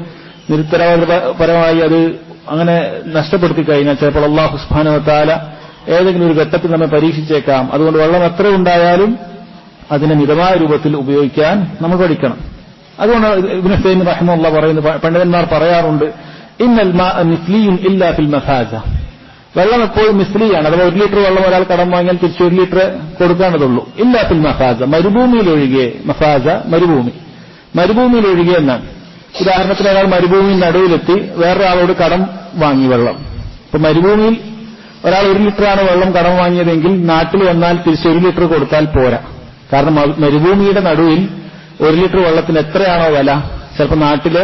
നിരുത്തരവാദപരമായി അത് അങ്ങനെ നഷ്ടപ്പെടുത്തി കഴിഞ്ഞാൽ ചിലപ്പോൾ അല്ലാഹു സുബ്ഹാനഹു വ തആല ഏതെങ്കിലും ഒരു ഘട്ടത്തിൽ നമ്മെ പരീക്ഷിച്ചേക്കാം. അതുകൊണ്ട് വെള്ളം എത്ര ഉണ്ടായാലും അതിനെ മിതമായ രൂപത്തിൽ ഉപയോഗിക്കാൻ നമ്മൾ പഠിക്കണം. അതുകൊണ്ട് ഇബ്നു ഉസൈമീൻ റഹിമഹുല്ലാഹ് പറയുന്നു, പണ്ഡിതന്മാർ പറയാറുണ്ട്, ഇന്നൽ മാഅ മിസ്ലിയുൻ ഇല്ലാ ഫിൽ മഫാസ. വെള്ളം എപ്പോഴും മിസ്ലിയാണ്. അഥവാ 1 ലിറ്റർ വെള്ളം ഒരാൾ കടം വാങ്ങിയാൽ തിരിച്ച് 1 ലിറ്റർ കൊടുക്കാനതുള്ളൂ. ഇല്ലാ ഫിൽ മഫാസ, മരുഭൂമിയിൽ ഒഴികെ. മഫാസ മരുഭൂമിയിൽ ഒഴികെ എന്നാണ്. ഉദാഹരണത്തിന് ഒരാൾ മരുഭൂമിയിൽ നടുവിലെത്തി വേറൊരാളോട് കടം വാങ്ങി വെള്ളം. ഇപ്പൊ മരുഭൂമിയിൽ ഒരാൾ 1 ലിറ്ററാണ് വെള്ളം കടം വാങ്ങിയതെങ്കിൽ നാട്ടിൽ വന്നാൽ തിരിച്ച് 1 ലിറ്റർ കൊടുത്താൽ പോരാ. കാരണം മരുഭൂമിയുടെ നടുവിൽ 1 ലിറ്റർ വെള്ളത്തിന് എത്രയാണോ വില, ചിലപ്പോൾ നാട്ടിലെ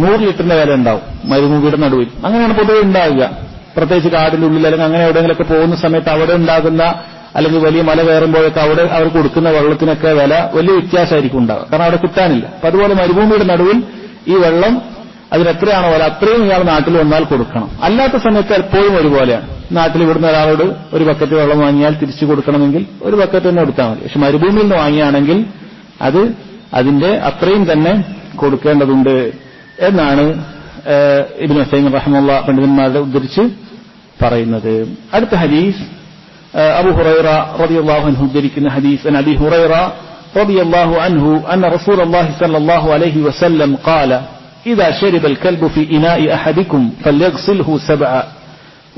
100 ലിറ്ററിന്റെ വില ഉണ്ടാവും മരുഭൂമിയുടെ നടുവിൽ. അങ്ങനെയാണ് പൊതുവെ ഉണ്ടാവുക. പ്രത്യേകിച്ച് കാടിന്റെ ഉള്ളിൽ അല്ലെങ്കിൽ അങ്ങനെ എവിടെയെങ്കിലൊക്കെ പോകുന്ന സമയത്ത് അവിടെ ഉണ്ടാകുന്ന, അല്ലെങ്കിൽ വലിയ മല കയറുമ്പോഴൊക്കെ അവിടെ അവർ കൊടുക്കുന്ന വെള്ളത്തിനൊക്കെ വില വലിയ വ്യത്യാസമായിരിക്കും ഉണ്ടാവുക. കാരണം അവിടെ കിട്ടാനില്ല. അപ്പൊ അതുപോലെ മരുഭൂമിയുടെ നടുവിൽ ഈ വെള്ളം അതിനെത്രയാണോ വില അത്രയും ഇയാൾ നാട്ടിൽ വന്നാൽ കൊടുക്കണം. അല്ലാത്ത സമയത്ത് എപ്പോഴും ഒരുപോലെയാണ്. നാട്ടിൽ ഇവിടുന്ന് ഒരാളോട് 1 ബക്കറ്റ് വെള്ളം വാങ്ങിയാൽ തിരിച്ചു കൊടുക്കണമെങ്കിൽ 1 ബക്കറ്റ് തന്നെ കൊടുത്താൽ മതി. പക്ഷെ മരുഭൂമിയിൽ നിന്ന് വാങ്ങിയാണെങ്കിൽ അത് അതിന്റെ അത്രയും തന്നെ കൊടുക്കേണ്ടതുണ്ട് എന്നാണ് ഇബ്നു ഉസൈമീൻ റഹിമഹുല്ലാഹ് പണ്ഡിതന്മാരുടെ ഉദ്ധരിച്ച് പറയുന്നത്. അടുത്ത ഹദീസ് അബൂ ഹുറൈറ റളിയല്ലാഹു അൻഹു ഉദ്ധരിക്കുന്ന ഹദീസ്. അൻ അബീ ഹുറൈറ റളിയല്ലാഹു അൻഹു അന്ന റസൂലുള്ളാഹി സ്വല്ലല്ലാഹു അലൈഹി വസല്ലം ഖാല ഇദാ ശരിബ الكلب في إناء أحدكم فليغسله 7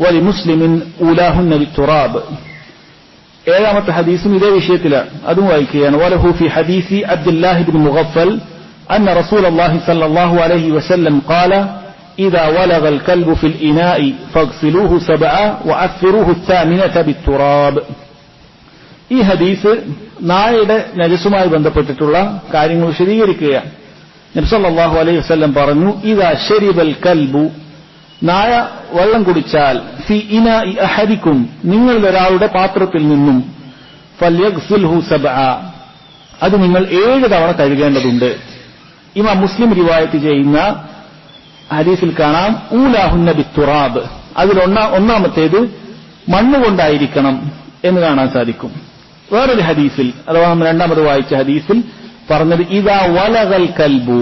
ولمسلم أولاهن بالتراب. ഏഴാമത്തെ ഹദീസും ഇതേ വിഷയത്തിലാണ്. അതും വായിക്കുകയാണ്. വലഹു ഫി ഹദീസി അബ്ദുല്ലാഹി ഇബ്നു മുഗഫൽ അന്ന റസൂലുള്ളാഹി സ്വല്ലല്ലാഹു അലൈഹി വസല്ലം ഖാല ഇദാ വലഗൽ കൽബു ഫിൽ ഇനാഇ ഫഗ്സിലൂഹു സബ്അ വഅഫിറൂഹു الثامنة ബിത്തുറാബ്. ഈ ഹദീസ് നായയുടെ നജസുമായി ബന്ധപ്പെട്ടിട്ടുള്ള കാര്യങ്ങൾ വിശദീകരിക്കുകയാണ്. നബി സല്ലല്ലാഹു അലൈഹി വസല്ലം പറഞ്ഞു, ഇദാ ശരിബൽ കൽബു, നായ വെള്ളം കുടിച്ചാൽ, ഫി ഇനാഇ അഹദിക്കും, നിങ്ങളിൽ ഒരാളുടെ പാത്രത്തിൽ നിന്നും, ഫൽയഗ്സിൽഹു സബ്അ, അത് നിങ്ങൾ 7 തവണ കഴുകേണ്ടതുണ്ട്. ഇമാം മുസ്ലിം റിവായത്ത് ചെയ്യുന്ന ഹദീസിൽ കാണാം ഊലാഹുന്ന ബിത്തുറാബ്, അതിൽ ഒന്നാമത്തേത് മണ്ണുകൊണ്ടായിരിക്കണം എന്ന് കാണാൻ സാധിക്കും. വേറൊരു ഹദീസിൽ, അഥവാ നമ്മൾ രണ്ടാമത് വായിച്ച ഹദീസിൽ പറഞ്ഞത് ഇദാ വലഗൽ കൽബു,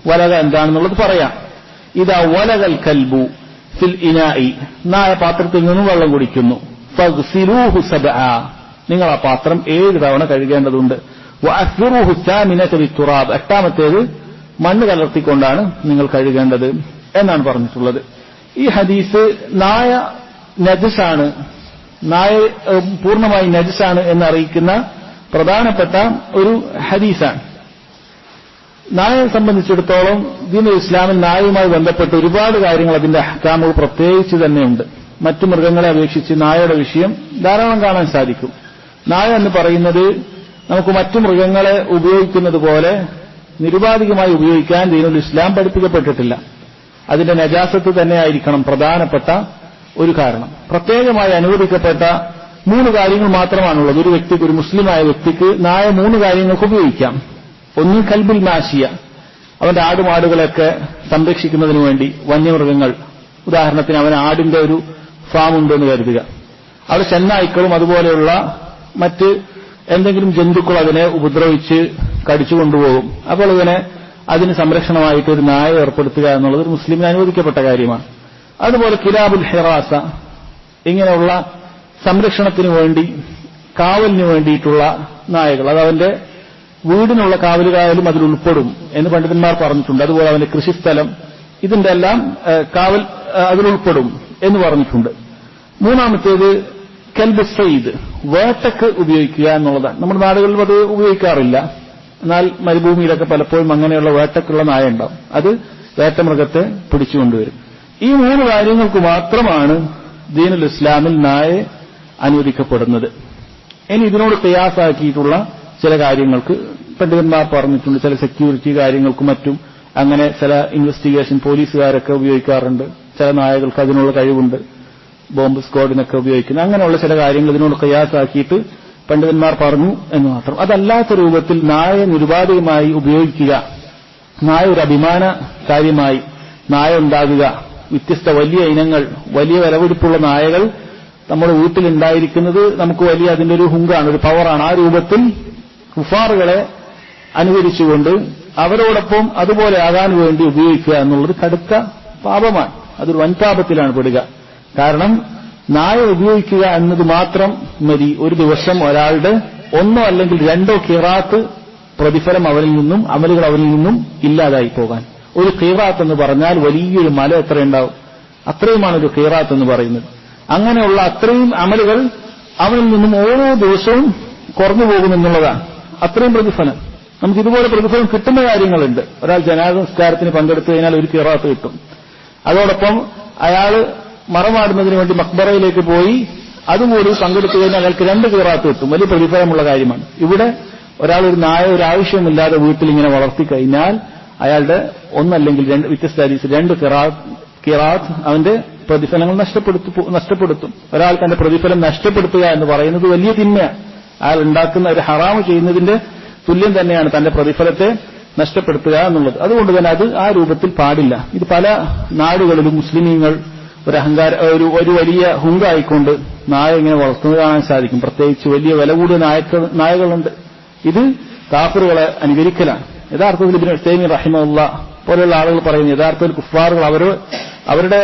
വലഗ എന്താണെന്നുള്ളത് പറയാം. ഇദാ വലഗൽ കൽബു ഫിൽ ഇനാഇ, നായ പാത്രത്തിൽ നിന്നും വെള്ളം കുടിക്കുന്നു, ഫഗ്സിലൂഹു സബ്അ, നിങ്ങൾ ആ പാത്രം 7 തവണ കഴുകേണ്ടതുണ്ട്. വഅഫിറൂഹു الثامنة ബിത്തുറാബ്, 8ാമത്തേത് മണ്ണ് കലർത്തിക്കൊണ്ടാണ് നിങ്ങൾ കഴുകേണ്ടത് എന്നാണ് പറഞ്ഞിട്ടുള്ളത്. ഈ ഹദീസ് നായ നജസാണ്, നായ പൂർണ്ണമായി നജസാണ് എന്നറിയിക്കുന്ന പ്രധാനപ്പെട്ട ഒരു ഹദീസാണ്. നായയെ സംബന്ധിച്ചിടത്തോളം ദീനുൽ ഇസ്ലാമിൽ നായയുമായി ബന്ധപ്പെട്ട് ഒരുപാട് കാര്യങ്ങൾ അതിന്റെ അഹ്കാമുകൾ പ്രത്യേകിച്ച് തന്നെയുണ്ട്. മറ്റു മൃഗങ്ങളെ അപേക്ഷിച്ച് നായയുടെ വിഷയം ധാരാളം കാണാൻ സാധിക്കും. നായ എന്ന് പറയുന്നത് നമുക്ക് മറ്റു മൃഗങ്ങളെ ഉപയോഗിക്കുന്നത് പോലെ നിരുപാധികമായി ഉപയോഗിക്കാൻ ദീനുൽ ഇസ്ലാം പഠിപ്പിക്കപ്പെട്ടിട്ടില്ല. അതിന്റെ നജാസത്ത് തന്നെയായിരിക്കണം പ്രധാനപ്പെട്ട ഒരു കാരണം. പ്രത്യേകമായി അനുവദിക്കപ്പെട്ട 3 കാര്യങ്ങൾ മാത്രമാണുള്ളത്. ഒരു വ്യക്തിക്ക്, ഒരു മുസ്ലിമായ വ്യക്തിക്ക് നായ 3 കാര്യങ്ങൾക്ക് ഉപയോഗിക്കാം. ഒന്ന് കൽബുൽ മാഷിയ, അവന്റെ ആടുമാടുകളൊക്കെ സംരക്ഷിക്കുന്നതിന് വേണ്ടി, വന്യമൃഗങ്ങൾ, ഉദാഹരണത്തിന് അവന് ആടിന്റെ ഒരു ഫാം ഉണ്ടെന്ന് കരുതുക, അവിടെ ചെന്നായ്ക്കളും അതുപോലെയുള്ള മറ്റ് എന്തെങ്കിലും ജന്തുക്കൾ അതിനെ ഉപദ്രവിച്ച് കടിച്ചു കൊണ്ടുപോകും. അപ്പോൾ അതിന് സംരക്ഷണമായിട്ട് ഒരു നായ ഏർപ്പെടുത്തുക എന്നുള്ളത് ഒരു മുസ്ലിമിന് അനുവദിക്കപ്പെട്ട കാര്യമാണ്. അതുപോലെ കിലാബുൽ ഹിറാസ, ഇങ്ങനെയുള്ള സംരക്ഷണത്തിന് വേണ്ടി, കാവലിന് വേണ്ടിയിട്ടുള്ള നായകൾ, അത് അവന്റെ വീടിനുള്ള കാവലുകായാലും അതിൽ ഉൾപ്പെടും എന്ന് പണ്ഡിതന്മാർ പറഞ്ഞിട്ടുണ്ട്. അതുപോലെ അവന്റെ കൃഷിസ്ഥലം, ഇതിന്റെ എല്ലാം കാവൽ അതിലുൾപ്പെടും എന്ന് പറഞ്ഞിട്ടുണ്ട്. 3ാമത്തേത് കൽബ് സയ്യിദ്, വേട്ടക്ക് ഉപയോഗിക്കുക എന്നുള്ളതാണ്. നമ്മുടെ നാടുകളിൽ അത് ഉപയോഗിക്കാറില്ല. എന്നാൽ മരുഭൂമിയിലൊക്കെ പലപ്പോഴും അങ്ങനെയുള്ള വേട്ടക്കുള്ള നായ ഉണ്ടാവും. അത് വേട്ടമൃഗത്തെ പിടിച്ചുകൊണ്ടുവരും. ഈ 3 കാര്യങ്ങൾക്ക് മാത്രമാണ് ദീനുൽ ഇസ്ലാമിൽ നായെ അനുവദിക്കപ്പെടുന്നത്. ഇനി ഇതിനോട് ഖിയാസാക്കിയിട്ടുള്ള ചില കാര്യങ്ങൾക്ക് പണ്ഡിതന്മാർ പറഞ്ഞിട്ടുണ്ട്. ചില സെക്യൂരിറ്റി കാര്യങ്ങൾക്കും മറ്റും അങ്ങനെ ചില ഇൻവെസ്റ്റിഗേഷൻ പോലീസുകാരൊക്കെ ഉപയോഗിക്കാറുണ്ട്. ചില നായകൾക്ക് അതിനുള്ള കഴിവുണ്ട്, ബോംബ് സ്ക്വാഡിനൊക്കെ ഉപയോഗിക്കുന്നത്. അങ്ങനെയുള്ള ചില കാര്യങ്ങൾ ഇതിനോട് ഖിയാസാക്കിയിട്ട് പണ്ഡിതന്മാർ പറഞ്ഞു എന്ന് മാത്രം. അതല്ലാത്ത രൂപത്തിൽ നായയെ നിരുപാധികമായി ഉപയോഗിക്കുക, നായ ഒരു അഭിമാന കാര്യമായി നായ ഉണ്ടാകുക, വ്യത്യസ്ത വലിയ ഇനങ്ങൾ, വലിയ വിലപിടിപ്പുള്ള നായകൾ നമ്മുടെ വീട്ടിലുണ്ടായിരിക്കുന്നത് നമുക്ക് വലിയ അതിന്റെ ഒരു ഹുങ്കാണ്, ഒരു പവറാണ്. ആ രൂപത്തിൽ കുഫാറുകളെ അനുകരിച്ചുകൊണ്ട് അവരോടൊപ്പം അതുപോലെ ആകാൻ വേണ്ടി ഉപയോഗിക്കുക എന്നുള്ളത് കടുത്ത പാപമാണ്. അതൊരു വൻപാപത്തിലാണ് പെടുക. കാരണം നായ ഉപയോഗിക്കുക എന്നത് മാത്രം മതി ഒരു ദിവസം ഒരാളുടെ 1 അല്ലെങ്കിൽ 2 ഖിറാത്ത് പ്രതിഫലം അവനിൽ നിന്നും, അമലുകൾ അവനിൽ നിന്നും ഇല്ലാതായി പോകാൻ. ഒരു ഖിറാത്ത് എന്ന് പറഞ്ഞാൽ വലിയൊരു മല എത്രയുണ്ടാവും, അത്രയുമാണ് ഒരു ഖിറാത്ത് എന്ന് പറയുന്നത്. അങ്ങനെയുള്ള അത്രയും അമലുകൾ അവനിൽ നിന്നും ഓരോ ദിവസവും കുറഞ്ഞു പോകുമെന്നുള്ളതാണ്. അത്രയും പ്രതിഫലം. നമുക്കിതുപോലെ പ്രതിഫലം കിട്ടുന്ന കാര്യങ്ങളുണ്ട്. ഒരാൾ ജനാസ നിസ്കാരത്തിന് പങ്കെടുത്തു കഴിഞ്ഞാൽ ഒരു ഖിറാത്ത് കിട്ടും. അതോടൊപ്പം അയാൾ മറമാടുന്നതിന് വേണ്ടി മക്ബറയിലേക്ക് പോയി അതുകൂടി പങ്കെടുത്തു കഴിഞ്ഞാൽ അയാൾക്ക് 2 ഖിറാത്ത് കിട്ടും. വലിയ പ്രതിഫലമുള്ള കാര്യമാണ്. ഇവിടെ ഒരാൾ ഒരു നായ ഒരു ആവശ്യമില്ലാതെ വീട്ടിലിങ്ങനെ വളർത്തിക്കഴിഞ്ഞാൽ അയാളുടെ 1 അല്ലെങ്കിൽ 2 വ്യത്യസ്ത ഹദീസ് 2 ഖിറാത്ത് അവന്റെ പ്രതിഫലങ്ങൾ നഷ്ടപ്പെടുത്തും. ഒരാൾ തന്റെ പ്രതിഫലം നഷ്ടപ്പെടുത്തുക എന്ന് പറയുന്നത് വലിയ തിന്മയാണ്. അയാൾ ഉണ്ടാക്കുന്ന ഒരു ഹറാമ് ചെയ്യുന്നതിന്റെ തുല്യം തന്നെയാണ് തന്റെ പ്രതിഫലത്തെ നഷ്ടപ്പെടുത്തുക എന്നുള്ളത്. അതുകൊണ്ട് തന്നെ അത് ആ രൂപത്തിൽ പാടില്ല. ഇത് പല നാടുകളിലും മുസ്ലിമീങ്ങൾ ഒരു വലിയ ഹുങ്കായിക്കൊണ്ട് നായ ഇങ്ങനെ വളർത്തുന്നത് കാണാൻ സാധിക്കും. പ്രത്യേകിച്ച് വലിയ വില കൂടിയ നായകളുണ്ട്. ഇത് കാഫിറുകളെ അനുകരിക്കലാണ്. യഥാർത്ഥത്തിൽ ഇബ്നു ഉസൈമീൻ റഹിമഹുല്ലാ പോലെയുള്ള ആളുകൾ പറയുന്നു, യഥാർത്ഥത്തിൽ കുഫാറുകൾ അവരുടെ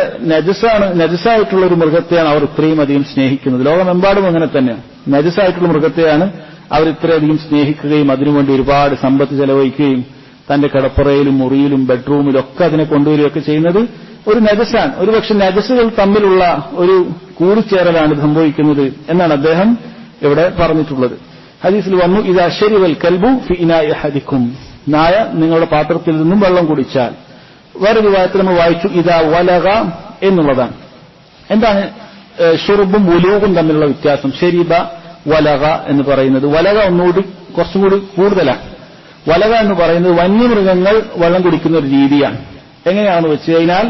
നജസായിട്ടുള്ള ഒരു മൃഗത്തെയാണ് അവർ ഇത്രയും അധികം സ്നേഹിക്കുന്നത്. ലോകമെമ്പാടും അങ്ങനെ തന്നെയാണ്. നജസായിട്ടുള്ള മൃഗത്തെയാണ് അവർ ഇത്രയധികം സ്നേഹിക്കുകയും അതിനുവേണ്ടി ഒരുപാട് സമ്പത്ത് ചെലവഴിക്കുകയും തന്റെ കിടപ്പറയിലും മുറിയിലും ബെഡ്റൂമിലും ഒക്കെ അതിനെ കൊണ്ടുവരികയൊക്കെ ചെയ്യുന്നത് ഒരു നജസാണ്. ഒരുപക്ഷെ നജസുകൾ തമ്മിലുള്ള ഒരു കൂടിച്ചേരലാണ് സംഭവിക്കുന്നത് എന്നാണ് അദ്ദേഹം ഇവിടെ പറഞ്ഞിട്ടുള്ളത്. ഹദീസിൽ വന്നു, ഇദാ ശരിബൽ കൽബു ഫി ഇനാഇ അഹദിക്കും, നായ നിങ്ങളുടെ പാത്രത്തിൽ നിന്നും വെള്ളം കുടിച്ചാൽ. വേറെ റിവായത്തിൽ നമ്മൾ വായിച്ചു ഇദാ വലഗ എന്നുള്ളതാണ്. എന്താണ് ഷുർബും വുലൂഗും തമ്മിലുള്ള വ്യത്യാസം? ശരിബ വലഗ എന്ന് പറയുന്നത്, വലഗ ഒന്നുകൂടി കുറച്ചും കൂടി കൂടുതലാണ്. വലഗ എന്ന് പറയുന്നത് വന്യമൃഗങ്ങൾ വെള്ളം കുടിക്കുന്ന ഒരു രീതിയാണ്. എങ്ങനെയാണെന്ന് വെച്ച് കഴിഞ്ഞാൽ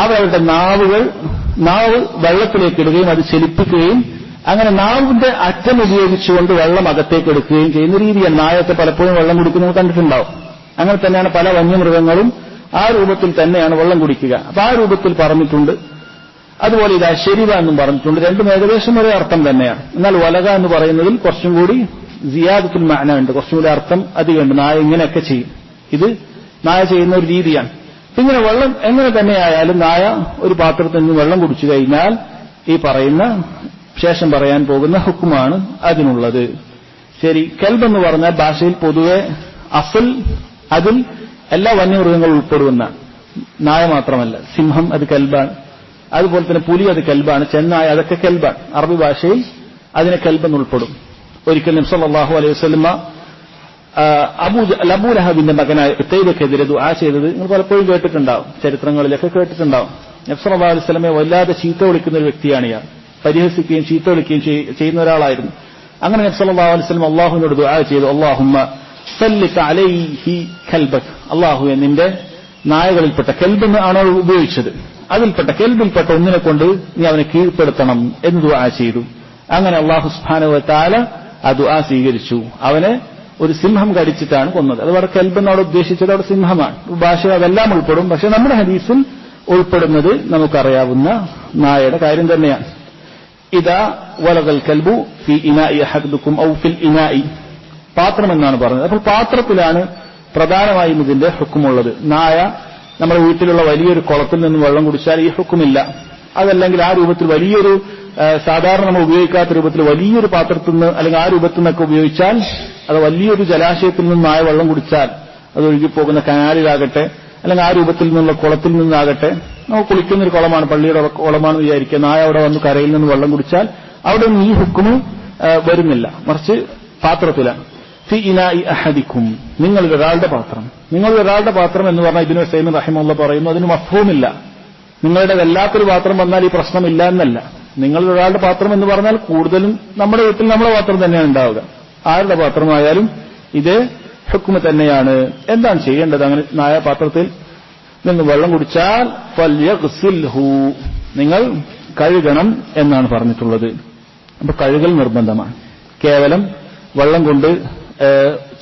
അവരുടെ നാവ് വെള്ളത്തിലേക്ക് ഇടുകയും അത് ചലിപ്പിക്കുകയും അങ്ങനെ നാവിന്റെ അറ്റം ഉപയോഗിച്ചുകൊണ്ട് വെള്ളം അകത്തേക്ക് എടുക്കുകയും ചെയ്യുന്ന രീതിയാണ്. നായത്തെ പലപ്പോഴും വെള്ളം കുടിക്കുന്നത് കണ്ടിട്ടുണ്ടാവും. അങ്ങനെ തന്നെയാണ് പല വന്യമൃഗങ്ങളും ആ രൂപത്തിൽ തന്നെയാണ് വെള്ളം കുടിക്കുക. അപ്പൊ ആ രൂപത്തിൽ പറഞ്ഞിട്ടുണ്ട്. അതുപോലെ ഇതാ ശരിവ എന്നും പറഞ്ഞിട്ടുണ്ട്. രണ്ടും ഏകദേശം ഒരേ അർത്ഥം തന്നെയാണ്. എന്നാൽ വലക എന്ന് പറയുന്നതിൽ കുറച്ചും കൂടി സിയാദത്തുൽ മഅന ഉണ്ട്, കുറച്ചും കൂടി അർത്ഥം അധികമുണ്ട്. നായ ഇങ്ങനെയൊക്കെ ചെയ്യും, ഇത് നായ ചെയ്യുന്ന ഒരു രീതിയാണ്. ഇങ്ങനെ വെള്ളം എങ്ങനെ തന്നെയായാലും നായ ഒരു പാത്രത്തിൽ നിന്ന് വെള്ളം കുടിച്ചു കഴിഞ്ഞാൽ ഈ പറയുന്ന ശേഷം പറയാൻ പോകുന്ന ഹുക്കുമാണ് അതിനുള്ളത്. ശരി, കൽബ് എന്ന് പറഞ്ഞാൽ ഭാഷയിൽ പൊതുവെ അസൽ അതിൽ എല്ലാ വന്യമൃഗങ്ങളും ഉൾപ്പെടുമെന്നാണ്. നായ മാത്രമല്ല, സിംഹം അത് കൽബാണ്, അതുപോലെ തന്നെ പുലി അത് കൽബാണ്, ചെന്നായ അതൊക്കെ കൽബാണ്. അറബി ഭാഷയിൽ അതിനെ കൽബെന്ന് ഉൾപ്പെടും. ഒരിക്കൽ നബി സല്ലല്ലാഹു അലൈഹി വസല്ലമ അബൂ ലഹബിന്റെ മകനായ ഉത്തൈബക്കെതിരെ ദുആ ചെയ്തത് നിങ്ങൾ പലപ്പോഴും കേട്ടിട്ടുണ്ടാവും, ചരിത്രങ്ങളിലൊക്കെ കേട്ടിട്ടുണ്ടാവും. നബി സല്ലല്ലാഹു അലൈഹി വസല്ലമയെ വല്ലാതെ ചീത്ത വിളിക്കുന്ന ഒരു വ്യക്തിയാണ് ഇയാൾ. പരിഹസിക്കുകയും ചീത്ത വിളിക്കുകയും ചെയ്യുന്ന ഒരാളായിരുന്നു. അങ്ങനെ നബി സല്ലല്ലാഹു അലൈഹി വസല്ലം അല്ലാഹുവിനോട് ദുആ ചെയ്തു, അല്ലാഹുമ്മ സല്ലിത് അലൈഹി കൽബക്, അല്ലാഹുവേ നിന്റെ നായകളിൽപ്പെട്ട കൽബ് ആണോ ഉപയോഗിച്ചത്, കൽബിൽപ്പെട്ട ഒന്നിനെ കൊണ്ട് നീ അവനെ കീഴ്പ്പെടുത്തണം എന്ന് ദുആ ചെയ്തു. അങ്ങനെ അല്ലാഹു സുബ്ഹാനഹു വ തആല ആ ദുആ സ്വീകരിച്ചു. അവനെ ഒരു സിംഹം കടിച്ചിട്ടാണ് കൊന്നത്. അതുപോലെ കൽബെന്നവിടെ ഉദ്ദേശിച്ചത് അവിടെ സിംഹമാണ്. ഭാഷ അതെല്ലാം ഉൾപ്പെടും. പക്ഷെ നമ്മുടെ ഹദീസിൽ ഉൾപ്പെടുന്നത് നമുക്കറിയാവുന്ന നായയുടെ കാര്യം തന്നെയാണ്. ഇദാ വലഗൽ കൽബു ഫി ഇനാഇ അഹദിക്കും ഔ ഫിൽ ഇനാഇ, പാത്രം എന്നാണ് പറഞ്ഞത്. അപ്പോൾ പാത്രത്തിലാണ് പ്രധാനമായും ഇതിന്റെ ഹുക്കുമുള്ളത്. നായ നമ്മുടെ വീട്ടിലുള്ള വലിയൊരു കുളത്തിൽ നിന്ന് വെള്ളം കുടിച്ചാൽ ഈ ഹുക്കുമില്ല. അതല്ലെങ്കിൽ ആ രൂപത്തിൽ വലിയൊരു സാധാരണ നമ്മൾ ഉപയോഗിക്കാത്ത രൂപത്തിൽ വലിയൊരു പാത്രത്തിൽ നിന്ന് അല്ലെങ്കിൽ ആ രൂപത്തിൽ നിന്നൊക്കെ ഉപയോഗിച്ചാൽ, അത് വലിയൊരു ജലാശയത്തിൽ നിന്ന് നായ വെള്ളം കുടിച്ചാൽ, അത് ഒഴുകിപ്പോകുന്ന കനാലിലാകട്ടെ അല്ലെങ്കിൽ ആ രൂപത്തിൽ നിന്നുള്ള കുളത്തിൽ നിന്നാകട്ടെ, നമുക്ക് കുളിക്കുന്നൊരു കുളമാണ്, പള്ളിയുടെ കുളമാണെന്ന് വിചാരിക്കുക, നായ അവിടെ വന്ന് കരയിൽ നിന്ന് വെള്ളം കുടിച്ചാൽ അവിടെ നിന്ന് ഈ ഹുക്കുമ് വരുന്നില്ല, മറിച്ച് പാത്രത്തിലാണ്. ഫി ഇനാഇ അഹദിക്കും, നിങ്ങളൊരാളുടെ പാത്രം എന്ന് പറഞ്ഞാൽ ഇബ്നു ഉസൈമിൻ റഹിമഹുല്ലാഹ് പറയുന്നു അതിന് മഫ്ഹൂമില്ല. നിങ്ങളുടെ വല്ലാത്തൊരു പാത്രം വന്നാൽ ഈ പ്രശ്നമില്ല എന്നല്ല. നിങ്ങളൊരാളുടെ പാത്രം എന്ന് പറഞ്ഞാൽ കൂടുതലും നമ്മുടെ വീട്ടിൽ നമ്മുടെ പാത്രം തന്നെയാണ് ഉണ്ടാവുക. ആരുടെ പാത്രമായാലും ഇതേ ഹുക്മ തന്നെയാണ്. എന്താണ് ചെയ്യേണ്ടത്? അങ്ങനെ നായ പാത്രത്തിൽ നിന്ന് വെള്ളം കുടിച്ചാൽ ഫൽയഗ്സിൽഹു, നിങ്ങൾ കഴുകണം എന്നാണ് പറഞ്ഞിട്ടുള്ളത്. അപ്പൊ കഴുകൽ നിർബന്ധമാണ്. കേവലം വെള്ളം കൊണ്ട്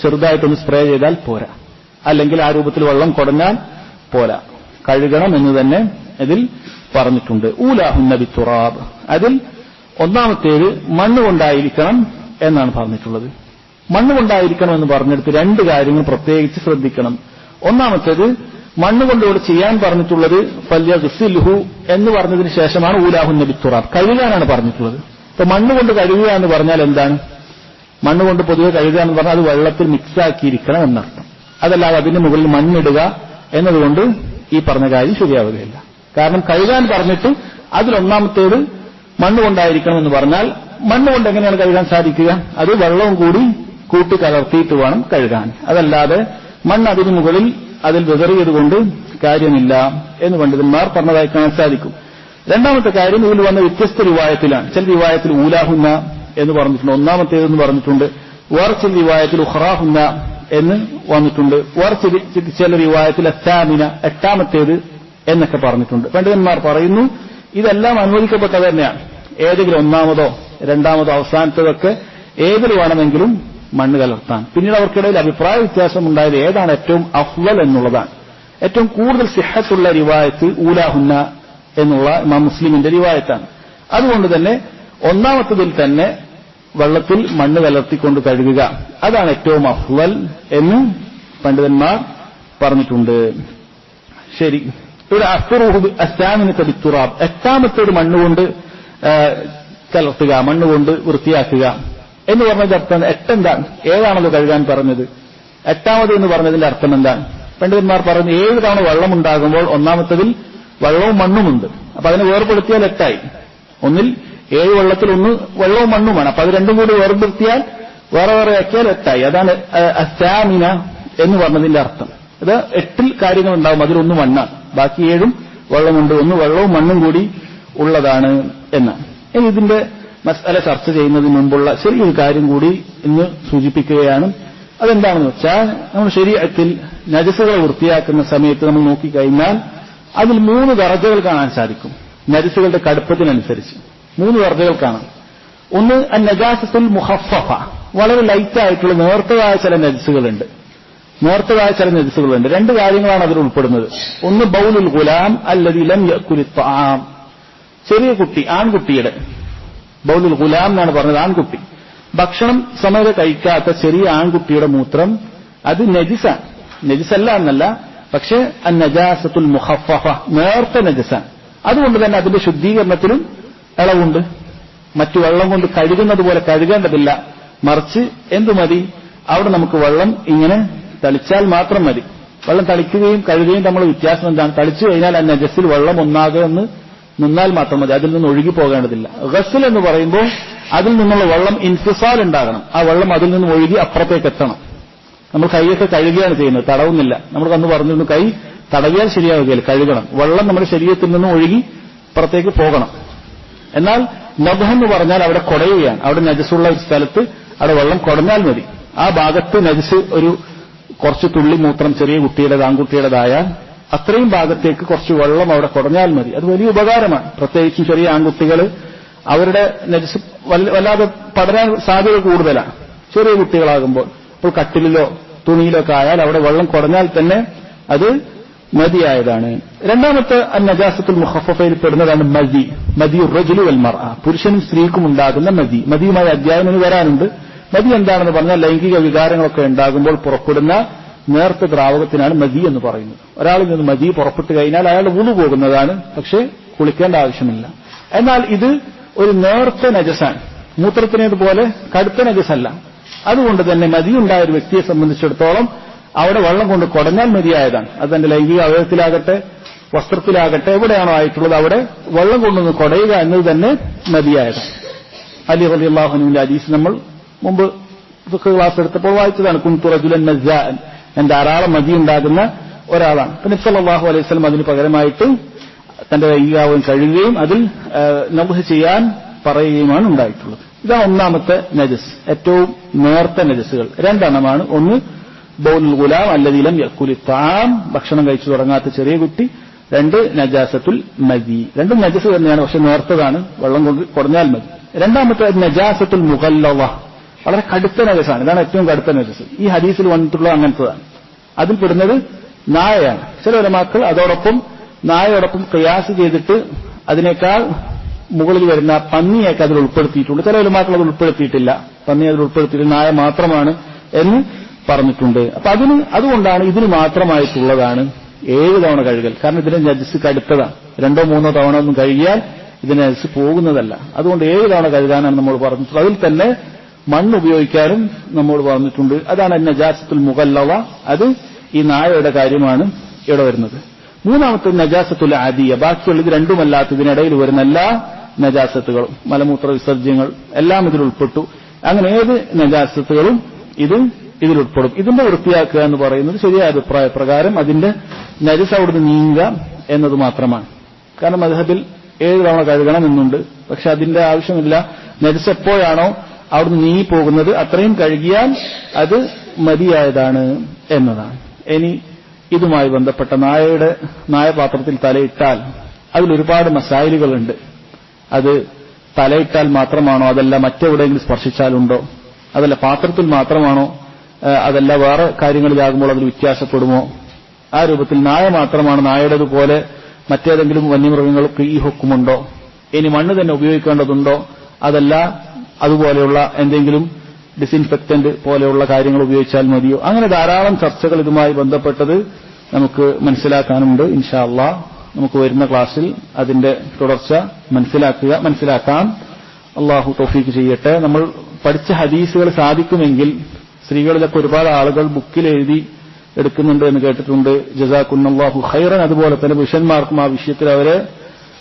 ചെറുതായിട്ടൊന്ന് സ്പ്രേ ചെയ്താൽ പോരാ, അല്ലെങ്കിൽ ആ രൂപത്തിൽ വെള്ളം കൊടഞ്ഞാൽ പോരാ, കഴുകണം എന്ന് തന്നെ ഇതിൽ പറഞ്ഞിട്ടുണ്ട്. ഊലാഹുന്ന ബിത്തുറാബ്, അതിൽ ഒന്നാമത്തേത് മണ്ണുകൊണ്ടായിരിക്കണം എന്നാണ് പറഞ്ഞിട്ടുള്ളത്. മണ്ണുകൊണ്ടായിരിക്കണം എന്ന് പറഞ്ഞെടുത്ത് രണ്ട് കാര്യങ്ങൾ പ്രത്യേകിച്ച് ശ്രദ്ധിക്കണം. ഒന്നാമത്തേത് മണ്ണുകൊണ്ട് ഇവിടെ ചെയ്യാൻ പറഞ്ഞിട്ടുള്ളത് ഫല്യഗ്സിൽഹു എന്ന് പറഞ്ഞതിന് ശേഷമാണ് ഊലാഹുന്ന ബിത്തുറാബ്, കഴുകാനാണ് പറഞ്ഞിട്ടുള്ളത്. അപ്പൊ മണ്ണുകൊണ്ട് കഴുകുക എന്ന് പറഞ്ഞാൽ എന്താണ്? മണ്ണുകൊണ്ട് പൊതുവെ കഴുകുക എന്ന് പറഞ്ഞാൽ അത് വെള്ളത്തിൽ മിക്സാക്കിയിരിക്കണം എന്നർത്ഥം. അതല്ലാതെ അതിന് മുകളിൽ മണ്ണിടുക എന്നതുകൊണ്ട് ഈ പറഞ്ഞ കാര്യം ശരിയാവുകയില്ല. കാരണം കഴുകാൻ പറഞ്ഞിട്ട് അതിലൊന്നാമത്തേത് മണ്ണുകൊണ്ടായിരിക്കണം എന്ന് പറഞ്ഞാൽ മണ്ണുകൊണ്ട് എങ്ങനെയാണ് കഴുകാൻ സാധിക്കുക? അത് വെള്ളവും കൂടി കൂട്ടി കലർത്തിയിട്ട് വേണം കഴുകാൻ. അതല്ലാതെ മണ്ണ് അതിന് മുകളിൽ അതിൽ വിതറിയതുകൊണ്ട് കാര്യമില്ല എന്ന് പണ്ഡിതന്മാർ പറഞ്ഞതായി കാണാൻ സാധിക്കും. രണ്ടാമത്തെ കാര്യം ഇതിൽ വന്ന വ്യത്യസ്ത റിവായത്തിലാണ്. ചില റിവായത്തിൽ ഊലാഹുന്ന എന്ന് പറഞ്ഞിട്ടുണ്ട്, ഒന്നാമത്തേതെന്ന് പറഞ്ഞിട്ടുണ്ട്. വേറെ ചില റിവായത്തിൽ ഉഖ്റാഹുന്ന എന്ന് വന്നിട്ടുണ്ട്. വേറെ ചില റിവായത്തിൽ അത്താമിന, എട്ടാമത്തേത് എന്നൊക്കെ പറഞ്ഞിട്ടുണ്ട്. പണ്ഡിതന്മാർ പറയുന്നു ഇതെല്ലാം അനുവദിക്കപ്പെട്ടത് തന്നെയാണ്. ഏതെങ്കിലും ഒന്നാമതോ രണ്ടാമതോ അവസാനത്തതൊക്കെ ഏതിൽ വേണമെങ്കിലും മണ്ണ് കലർത്താൻ. പിന്നീട് അവർക്കിടയിൽ അഭിപ്രായ വ്യത്യാസം ഉണ്ടായത് ഏതാണ് ഏറ്റവും അഫ്ളൽ എന്നുള്ളതാണ്. ഏറ്റവും കൂടുതൽ സിഹത്തുള്ള റിവായത്ത് ഊലാഹുന്ന എന്നുള്ള ഇമാം മുസ്ലിമിന്റെ റിവായത്താണ്. അതുകൊണ്ട് തന്നെ ഒന്നാമത്തതിൽ തന്നെ വെള്ളത്തിൽ മണ്ണ് കലർത്തിക്കൊണ്ട് കഴുകുക, അതാണ് ഏറ്റവും അഫ്ളൽ എന്ന് പണ്ഡിതന്മാർ പറഞ്ഞിട്ടുണ്ട്. ശരി, ഇവിടെ അസ്താമിനത്തെ ബിത്തുറാബ്, എട്ടാമത്തേത് മണ്ണുകൊണ്ട് കലർത്തുക, മണ്ണുകൊണ്ട് വൃത്തിയാക്കുക എന്ന് പറഞ്ഞതിന്റെ അർത്ഥം എട്ടെന്താണ്? ഏതാണത് കഴുകാൻ പറഞ്ഞത്? എട്ടാമത് എന്ന് പറഞ്ഞതിന്റെ അർത്ഥം എന്താണ്? പണ്ഡിതന്മാർ പറഞ്ഞു 7 തവണ വെള്ളമുണ്ടാകുമ്പോൾ ഒന്നാമത്തതിൽ വെള്ളവും മണ്ണുമുണ്ട്. അപ്പൊ അതിനെ വേർപെടുത്തിയാൽ എട്ടായി. ഒന്നിൽ 7 വെള്ളത്തിൽ ഒന്ന് വെള്ളവും മണ്ണുമാണ്. അപ്പൊ അത് രണ്ടും കൂടി വേർതിർത്തിയാൽ വേറെ വേറെ ആക്കിയാൽ 8 അതാണ് അസ്സാമിന എന്ന് പറഞ്ഞതിന്റെ അർത്ഥം. അത് 8 കാര്യങ്ങൾ ഉണ്ടാവും, അതിലൊന്ന് മണ്ണാണ്, ബാക്കി 7 വെള്ളമുണ്ട്, ഒന്ന് വെള്ളവും മണ്ണും കൂടി ഉള്ളതാണ് എന്നാണ്. ഇനി ഇതിന്റെ മസ്അല ചർച്ച ചെയ്യുന്നതിന് മുമ്പുള്ള ചെറിയൊരു കാര്യം കൂടി ഇന്ന് സൂചിപ്പിക്കുകയാണ്. അതെന്താണെന്ന് വെച്ചാൽ, നമ്മൾ ശരീഅത്തിൽ നജസുകളെ വൃത്തിയാക്കുന്ന സമയത്ത് നമ്മൾ നോക്കിക്കഴിഞ്ഞാൽ അതിൽ 3 ദറജകൾ കാണാൻ സാധിക്കും. നജസുകളുടെ കടുപ്പത്തിനനുസരിച്ച് 3 ദറജകൾ കാണാം. ഒന്ന് അന്നജാസത്തുൽ മുഖഫഫ, വളരെ ലൈറ്റായിട്ടുള്ള നേർത്തതായ ചില നജസുകളുണ്ട്. 2 കാര്യങ്ങളാണ് അതിൽ ഉൾപ്പെടുന്നത്. ഒന്ന് ബൗലുൽ ഗുലാം അല്ലദീ ലം യഅകുലി ത്വആം, ചെറിയ കുട്ടി, ആൺകുട്ടിയുടെ ബൗലുൽ ഗുലാം എന്നാണ് പറഞ്ഞത്, ആൺകുട്ടി ഭക്ഷണം സമയത്ത് കഴിക്കാത്ത ചെറിയ ആൺകുട്ടിയുടെ മൂത്രം അത് നജിസാണ്. നജിസല്ല എന്നല്ല, പക്ഷേ അന്നജാസത്തുൽ മുഖഫഫ, നേർത്ത നജസാണ്. അതുകൊണ്ട് തന്നെ അതിന്റെ ശുദ്ധീകരണത്തിലും ഇളവുണ്ട്. മറ്റു വെള്ളം കൊണ്ട് കഴുകുന്നത് പോലെ കഴുകേണ്ടതില്ല, മറിച്ച് എന്തു മതി, അവിടെ നമുക്ക് വെള്ളം ഇങ്ങനെ തളിച്ചാൽ മാത്രം മതി. വെള്ളം തളിക്കുകയും കഴുകുകയും തമ്മിൽ വ്യത്യാസം എന്താണ്? തളിച്ചു കഴിഞ്ഞാൽ ആ നജസിൽ വെള്ളം ഒന്നാകെ ഒന്ന് നിന്നാൽ മാത്രം മതി, അതിൽ നിന്ന് ഒഴുകി പോകേണ്ടതില്ല. ഗസ്ൽ എന്ന് പറയുമ്പോൾ അതിൽ നിന്നുള്ള വെള്ളം ഇൻഫിസാൽ ഉണ്ടാകണം, ആ വെള്ളം അതിൽ നിന്ന് ഒഴുകി അപ്പുറത്തേക്ക് എത്തണം. നമ്മൾ കൈയൊക്കെ കഴുകുകയാണ് ചെയ്യുന്നത്, തടവുന്നില്ല. നമ്മൾ അന്ന് പറഞ്ഞിരുന്നു കൈ തടവിയാൽ ശരിയാവുകയില്ല, കഴുകണം. വെള്ളം നമ്മുടെ ശരീരത്തിൽ നിന്ന് ഒഴുകി പുറത്തേക്ക് പോകണം. എന്നാൽ നബ്ഹ് എന്ന് പറഞ്ഞാൽ അവിടെ കുടയുകയാണ്. അവിടെ നജസുള്ള ഒരു സ്ഥലത്ത് അവിടെ വെള്ളം കുടഞ്ഞാൽ മതി. ആ ഭാഗത്ത് നജസ് ഒരു കുറച്ച് തുള്ളി മൂത്രം ചെറിയ കുട്ടിയുടേത് ആൺകുട്ടിയുടേതായാൽ അത്രയും ഭാഗത്തേക്ക് കുറച്ച് വെള്ളം അവിടെ കുടഞ്ഞാൽ മതി. അത് വലിയ ഉപകാരമാണ്. പ്രത്യേകിച്ചും ചെറിയ ആൺകുട്ടികൾ അവരുടെ നജസ് വല്ലാതെ പടരാൻ സാധ്യത കൂടുതലാണ് ചെറിയ കുട്ടികളാകുമ്പോൾ. ഇപ്പോൾ കട്ടിലിലോ തുണിയിലോ ഒക്കെ ആയാൽ അവിടെ വെള്ളം കുടഞ്ഞാൽ തന്നെ അത് മതിയായതാണ്. രണ്ടാമത്തെ നജാസത്തുൽ മുഖഫഫയിൽ പെടുന്നതാണ് മദി. മദിയുർ റജുലി വൽ മർഅ, പുരുഷനും സ്ത്രീക്കും ഉണ്ടാകുന്ന മദി. മദിയുമായി അധ്യായം വരാനുണ്ട്. മദി എന്താണെന്ന് പറഞ്ഞാൽ ലൈംഗിക വികാരങ്ങളൊക്കെ ഉണ്ടാകുമ്പോൾ പുറപ്പെടുന്ന നേർത്ത ദ്രാവകത്തിനാണ് മദി എന്ന് പറയുന്നത്. ഒരാളിൽ നിന്ന് മദി പുറപ്പെട്ടു കഴിഞ്ഞാൽ അയാൾ വുളു പോകുന്നതാണ്, പക്ഷേ കുളിക്കേണ്ട ആവശ്യമില്ല. എന്നാൽ ഇത് ഒരു നേർത്ത നജസാണ്, മൂത്രത്തിനേതുപോലെ കടുത്ത നജസല്ല. അതുകൊണ്ട് തന്നെ മദി ഉണ്ടായ ഒരു വ്യക്തിയെ സംബന്ധിച്ചിടത്തോളം അവിടെ വെള്ളം കൊണ്ട് കുടഞ്ഞാൽ മതിയായതാണ്. അത് തന്റെ ലൈംഗിക അവയവത്തിലാകട്ടെ വസ്ത്രത്തിലാകട്ടെ എവിടെയാണോ ആയിട്ടുള്ളത് അവിടെ വെള്ളം കൊണ്ടൊന്ന് കുടയുക എന്നത് തന്നെ മതിയായതാണ്. അലി റളിയല്ലാഹു അൻഹുവിന്റെ ഹദീസ് നമ്മൾ മുമ്പ് ഫിഖ് ക്ലാസ് എടുത്തപ്പോൾ വായിച്ചതാണ്. കുൻതു റജുലൻ മസ്സാഅൻ, ഞാൻ ധാരാളം മദി ഉണ്ടാകുന്ന ഒരാളാണ്. നബി സല്ലല്ലാഹു അലൈഹി വസല്ലം അതിന് പകരമായിട്ട് തന്റെ ലൈംഗികാവയം കഴുകുകയും അതിൽ നബ്ഹ് ചെയ്യാൻ പറയുകയുമാണ് ഉണ്ടായിട്ടുള്ളത്. ഇതാണ് ഒന്നാമത്തെ നജസ്, ഏറ്റവും നേർത്ത നജസുകൾ. 2 എണ്ണമാണ്. ഒന്ന് ബൗലുൽ ഗുലാം അല്ലദീ ലം യഅകുലി ത്വആം, ഭക്ഷണം കഴിച്ചു തുടങ്ങാത്ത ചെറിയ കുട്ടി. 2 നജാസത്തുൽ മദി. 2 നജസ് തന്നെയാണ്, പക്ഷെ നേർത്തതാണ്, വെള്ളം കൊണ്ട് കുടഞ്ഞാൽ മതി. രണ്ടാമത്തെ നജാസത്തുൽ മുഗല്ലള, വളരെ കടുത്ത നജസാണ്. ഇതാണ് ഏറ്റവും കടുത്ത നജസ്. ഈ ഹദീസിൽ വന്നിട്ടുള്ള അങ്ങനത്തതാണ്. അതിൽ പെടുന്നത് നായയാണ്. ചില ഉലമാക്കൾ അതോടൊപ്പം നായയോടൊപ്പം ഖിയാസ് ചെയ്തിട്ട് അതിനേക്കാൾ മുകളിൽ വരുന്ന പന്നിയൊക്കെ അതിൽ ഉൾപ്പെടുത്തിയിട്ടുണ്ട്. ചില ഉലമാക്കൾ അത് ഉൾപ്പെടുത്തിയിട്ടില്ല, പന്നി അതിൽ ഉൾപ്പെടുത്തിയിട്ടില്ല, നായ മാത്രമാണ് എന്ന് പറഞ്ഞിട്ടുണ്ട്. അപ്പൊ അതുകൊണ്ടാണ് ഇതിന് മാത്രമായിട്ടുള്ളതാണ് 7 തവണ കഴുകൽ. കാരണം ഇതിന്റെ നജസ് കടുത്തതാണ്. 2 3 തവണ ഒന്നും കഴുകിയാൽ ഇതിന് നജസ് പോകുന്നതല്ല. അതുകൊണ്ട് 7 തവണ കഴുകാനാണ് നമ്മൾ പറഞ്ഞിട്ടുള്ളത്. അതിൽ തന്നെ മണ്ണ് ഉപയോഗിക്കാനും നമ്മോട് പറഞ്ഞിട്ടുണ്ട്. അതാണ് നജാസത്തുൽ മുഗല്ലള. അത് ഈ നായയുടെ കാര്യമാണ് ഇവിടെ വരുന്നത്. മൂന്നാമത്തെ നജാസത്തുൽ ആദിയ, ബാക്കിയുള്ള ഇത് രണ്ടുമല്ലാത്ത ഇതിനിടയിൽ വരുന്ന എല്ലാ നജാസത്തുകളും മലമൂത്ര വിസർജ്യങ്ങൾ എല്ലാം ഇതിൽ ഉൾപ്പെട്ടു. അങ്ങനെ ഏത് നജാസത്തുകളും ഇതിൽ ഉൾപ്പെടും. ഇതിന്റെ വൃത്തിയാക്കുക എന്ന് പറയുന്നത് ശരിയായ അഭിപ്രായ പ്രകാരം അതിന്റെ നജസ് അവിടുന്ന് നീങ്ങുക എന്നത് മാത്രമാണ്. കാരണം മദ്ഹബിൽ 7 തവണ കഴുകണം എന്നുണ്ട്, പക്ഷെ അതിന്റെ ആവശ്യമില്ല. നജസ് എപ്പോഴാണോ അവിടുന്ന് നീങ്ങിപ്പോകുന്നത് അത്രയും കഴുകിയാൽ അത് മതിയായതാണ് എന്നതാണ്. ഇനി ഇതുമായി ബന്ധപ്പെട്ട നായപാത്രത്തിൽ തലയിട്ടാൽ അതിലൊരുപാട് മസായിലുകളുണ്ട്. അത് തലയിട്ടാൽ മാത്രമാണോ, അതല്ല മറ്റെവിടെയെങ്കിലും സ്പർശിച്ചാലുണ്ടോ, അതല്ല പാത്രത്തിൽ മാത്രമാണോ, അതല്ല വേറെ കാര്യങ്ങളിലാകുമ്പോൾ അതിൽ വ്യത്യാസപ്പെടുമോ, ആ രൂപത്തിൽ നായ മാത്രമാണ് നായയുടേതുപോലെ മറ്റേതെങ്കിലും വന്യമൃഗങ്ങൾക്ക് ഈ ഹുക്കുമുണ്ടോ, ഇനി മണ്ണ് തന്നെ ഉപയോഗിക്കേണ്ടതുണ്ടോ, അതല്ല അതുപോലെയുള്ള എന്തെങ്കിലും ഡിസിൻഫെക്റ്റന്റ് പോലെയുള്ള കാര്യങ്ങൾ ഉപയോഗിച്ചാൽ മതിയോ, അങ്ങനെ ധാരാളം ചർച്ചകൾ ഇതുമായി ബന്ധപ്പെട്ടത് നമുക്ക് മനസ്സിലാക്കാനുണ്ട്. ഇൻഷാ അല്ലാഹ് നമുക്ക് വരുന്ന ക്ലാസ്സിൽ അതിന്റെ തുടർച്ച മനസ്സിലാക്കാം. അള്ളാഹു തൗഫീഖ് ചെയ്യട്ടെ. നമ്മൾ പഠിച്ച ഹദീസുകൾ സാധിക്കുമെങ്കിൽ സ്ത്രീകളിലൊക്കെ ഒരുപാട് ആളുകൾ ബുക്കിൽ എഴുതി എടുക്കുന്നുണ്ട് എന്ന് കേട്ടിട്ടുണ്ട്. ജസാകുന്നല്ലാഹു ഖൈറൻ. അതുപോലെ തന്നെ പുരുഷന്മാർക്കും ആ വിഷയത്തിൽ അവരെ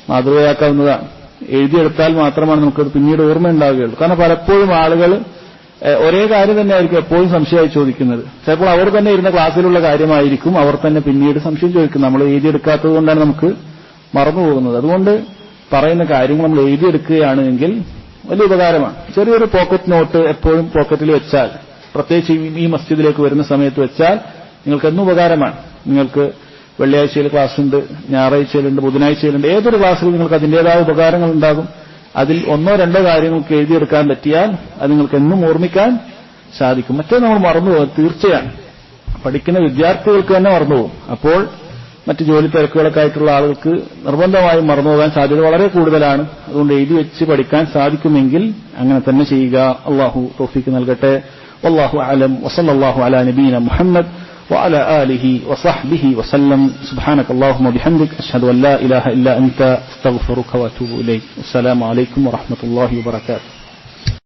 മാതൃകയാക്കാവുന്നതാണ്. എഴുതിയെടുത്താൽ മാത്രമാണ് നമുക്കത് പിന്നീട് ഓർമ്മ ഉണ്ടാവുകയുള്ളൂ. കാരണം പലപ്പോഴും ആളുകൾ ഒരേ കാര്യം തന്നെ ആയിരിക്കും എപ്പോഴും സംശയമായി ചോദിക്കുന്നത്. ചിലപ്പോൾ അവർ തന്നെ ഇരുന്ന ക്ലാസ്സിലുള്ള കാര്യമായിരിക്കും അവർ തന്നെ പിന്നീട് സംശയം ചോദിക്കുന്നത്. നമ്മൾ എഴുതിയെടുക്കാത്തത് കൊണ്ടാണ് നമുക്ക് മറന്നുപോകുന്നത്. അതുകൊണ്ട് പറയുന്ന കാര്യങ്ങൾ നമ്മൾ എഴുതിയെടുക്കുകയാണെങ്കിൽ വലിയ ഉപകാരമാണ്. ചെറിയൊരു പോക്കറ്റ് നോട്ട് എപ്പോഴും പോക്കറ്റിൽ വെച്ചാൽ, പ്രത്യേകിച്ച് ഈ മസ്ജിദിലേക്ക് വരുന്ന സമയത്ത് വെച്ചാൽ നിങ്ങൾക്ക് എന്നും ഉപകാരമാണ്. നിങ്ങൾക്ക് വെള്ളിയാഴ്ചയിൽ ക്ലാസ്സുണ്ട്, ഞായറാഴ്ചയിലുണ്ട്, ബുധനാഴ്ചയിലുണ്ട്, ഏതൊരു ക്ലാസ്സിലും നിങ്ങൾക്ക് അതിന്റേതായ ഉപകാരങ്ങൾ ഉണ്ടാകും. അതിൽ ഒന്നോ രണ്ടോ കാര്യങ്ങൾക്ക് എഴുതിയെടുക്കാൻ പറ്റിയാൽ അത് നിങ്ങൾക്ക് എന്നും ഓർമ്മിക്കാൻ സാധിക്കും. മറ്റേ നമ്മൾ മറന്നുപോകും, തീർച്ചയാണ്. പഠിക്കുന്ന വിദ്യാർത്ഥികൾക്ക് തന്നെ മറന്നുപോകും. അപ്പോൾ മറ്റ് ജോലി തിരക്കുകളൊക്കെ ആയിട്ടുള്ള ആളുകൾക്ക് നിർബന്ധമായും മറന്നുപോകാൻ സാധ്യത വളരെ കൂടുതലാണ്. അതുകൊണ്ട് എഴുതി വെച്ച് പഠിക്കാൻ സാധിക്കുമെങ്കിൽ അങ്ങനെ തന്നെ ചെയ്യുക. അള്ളാഹു തൗഫീഖ് നൽകട്ടെ. വല്ലാഹു അലം. വസല്ലല്ലാഹു അലാ നബീന മുഹമ്മദ് وعلى آله وصحبه وسلم. سبحانك اللهم وبحمدك أشهد أن لا إله إلا أنت أستغفرك وأتوب إليك. السلام عليكم ورحمة الله وبركاته.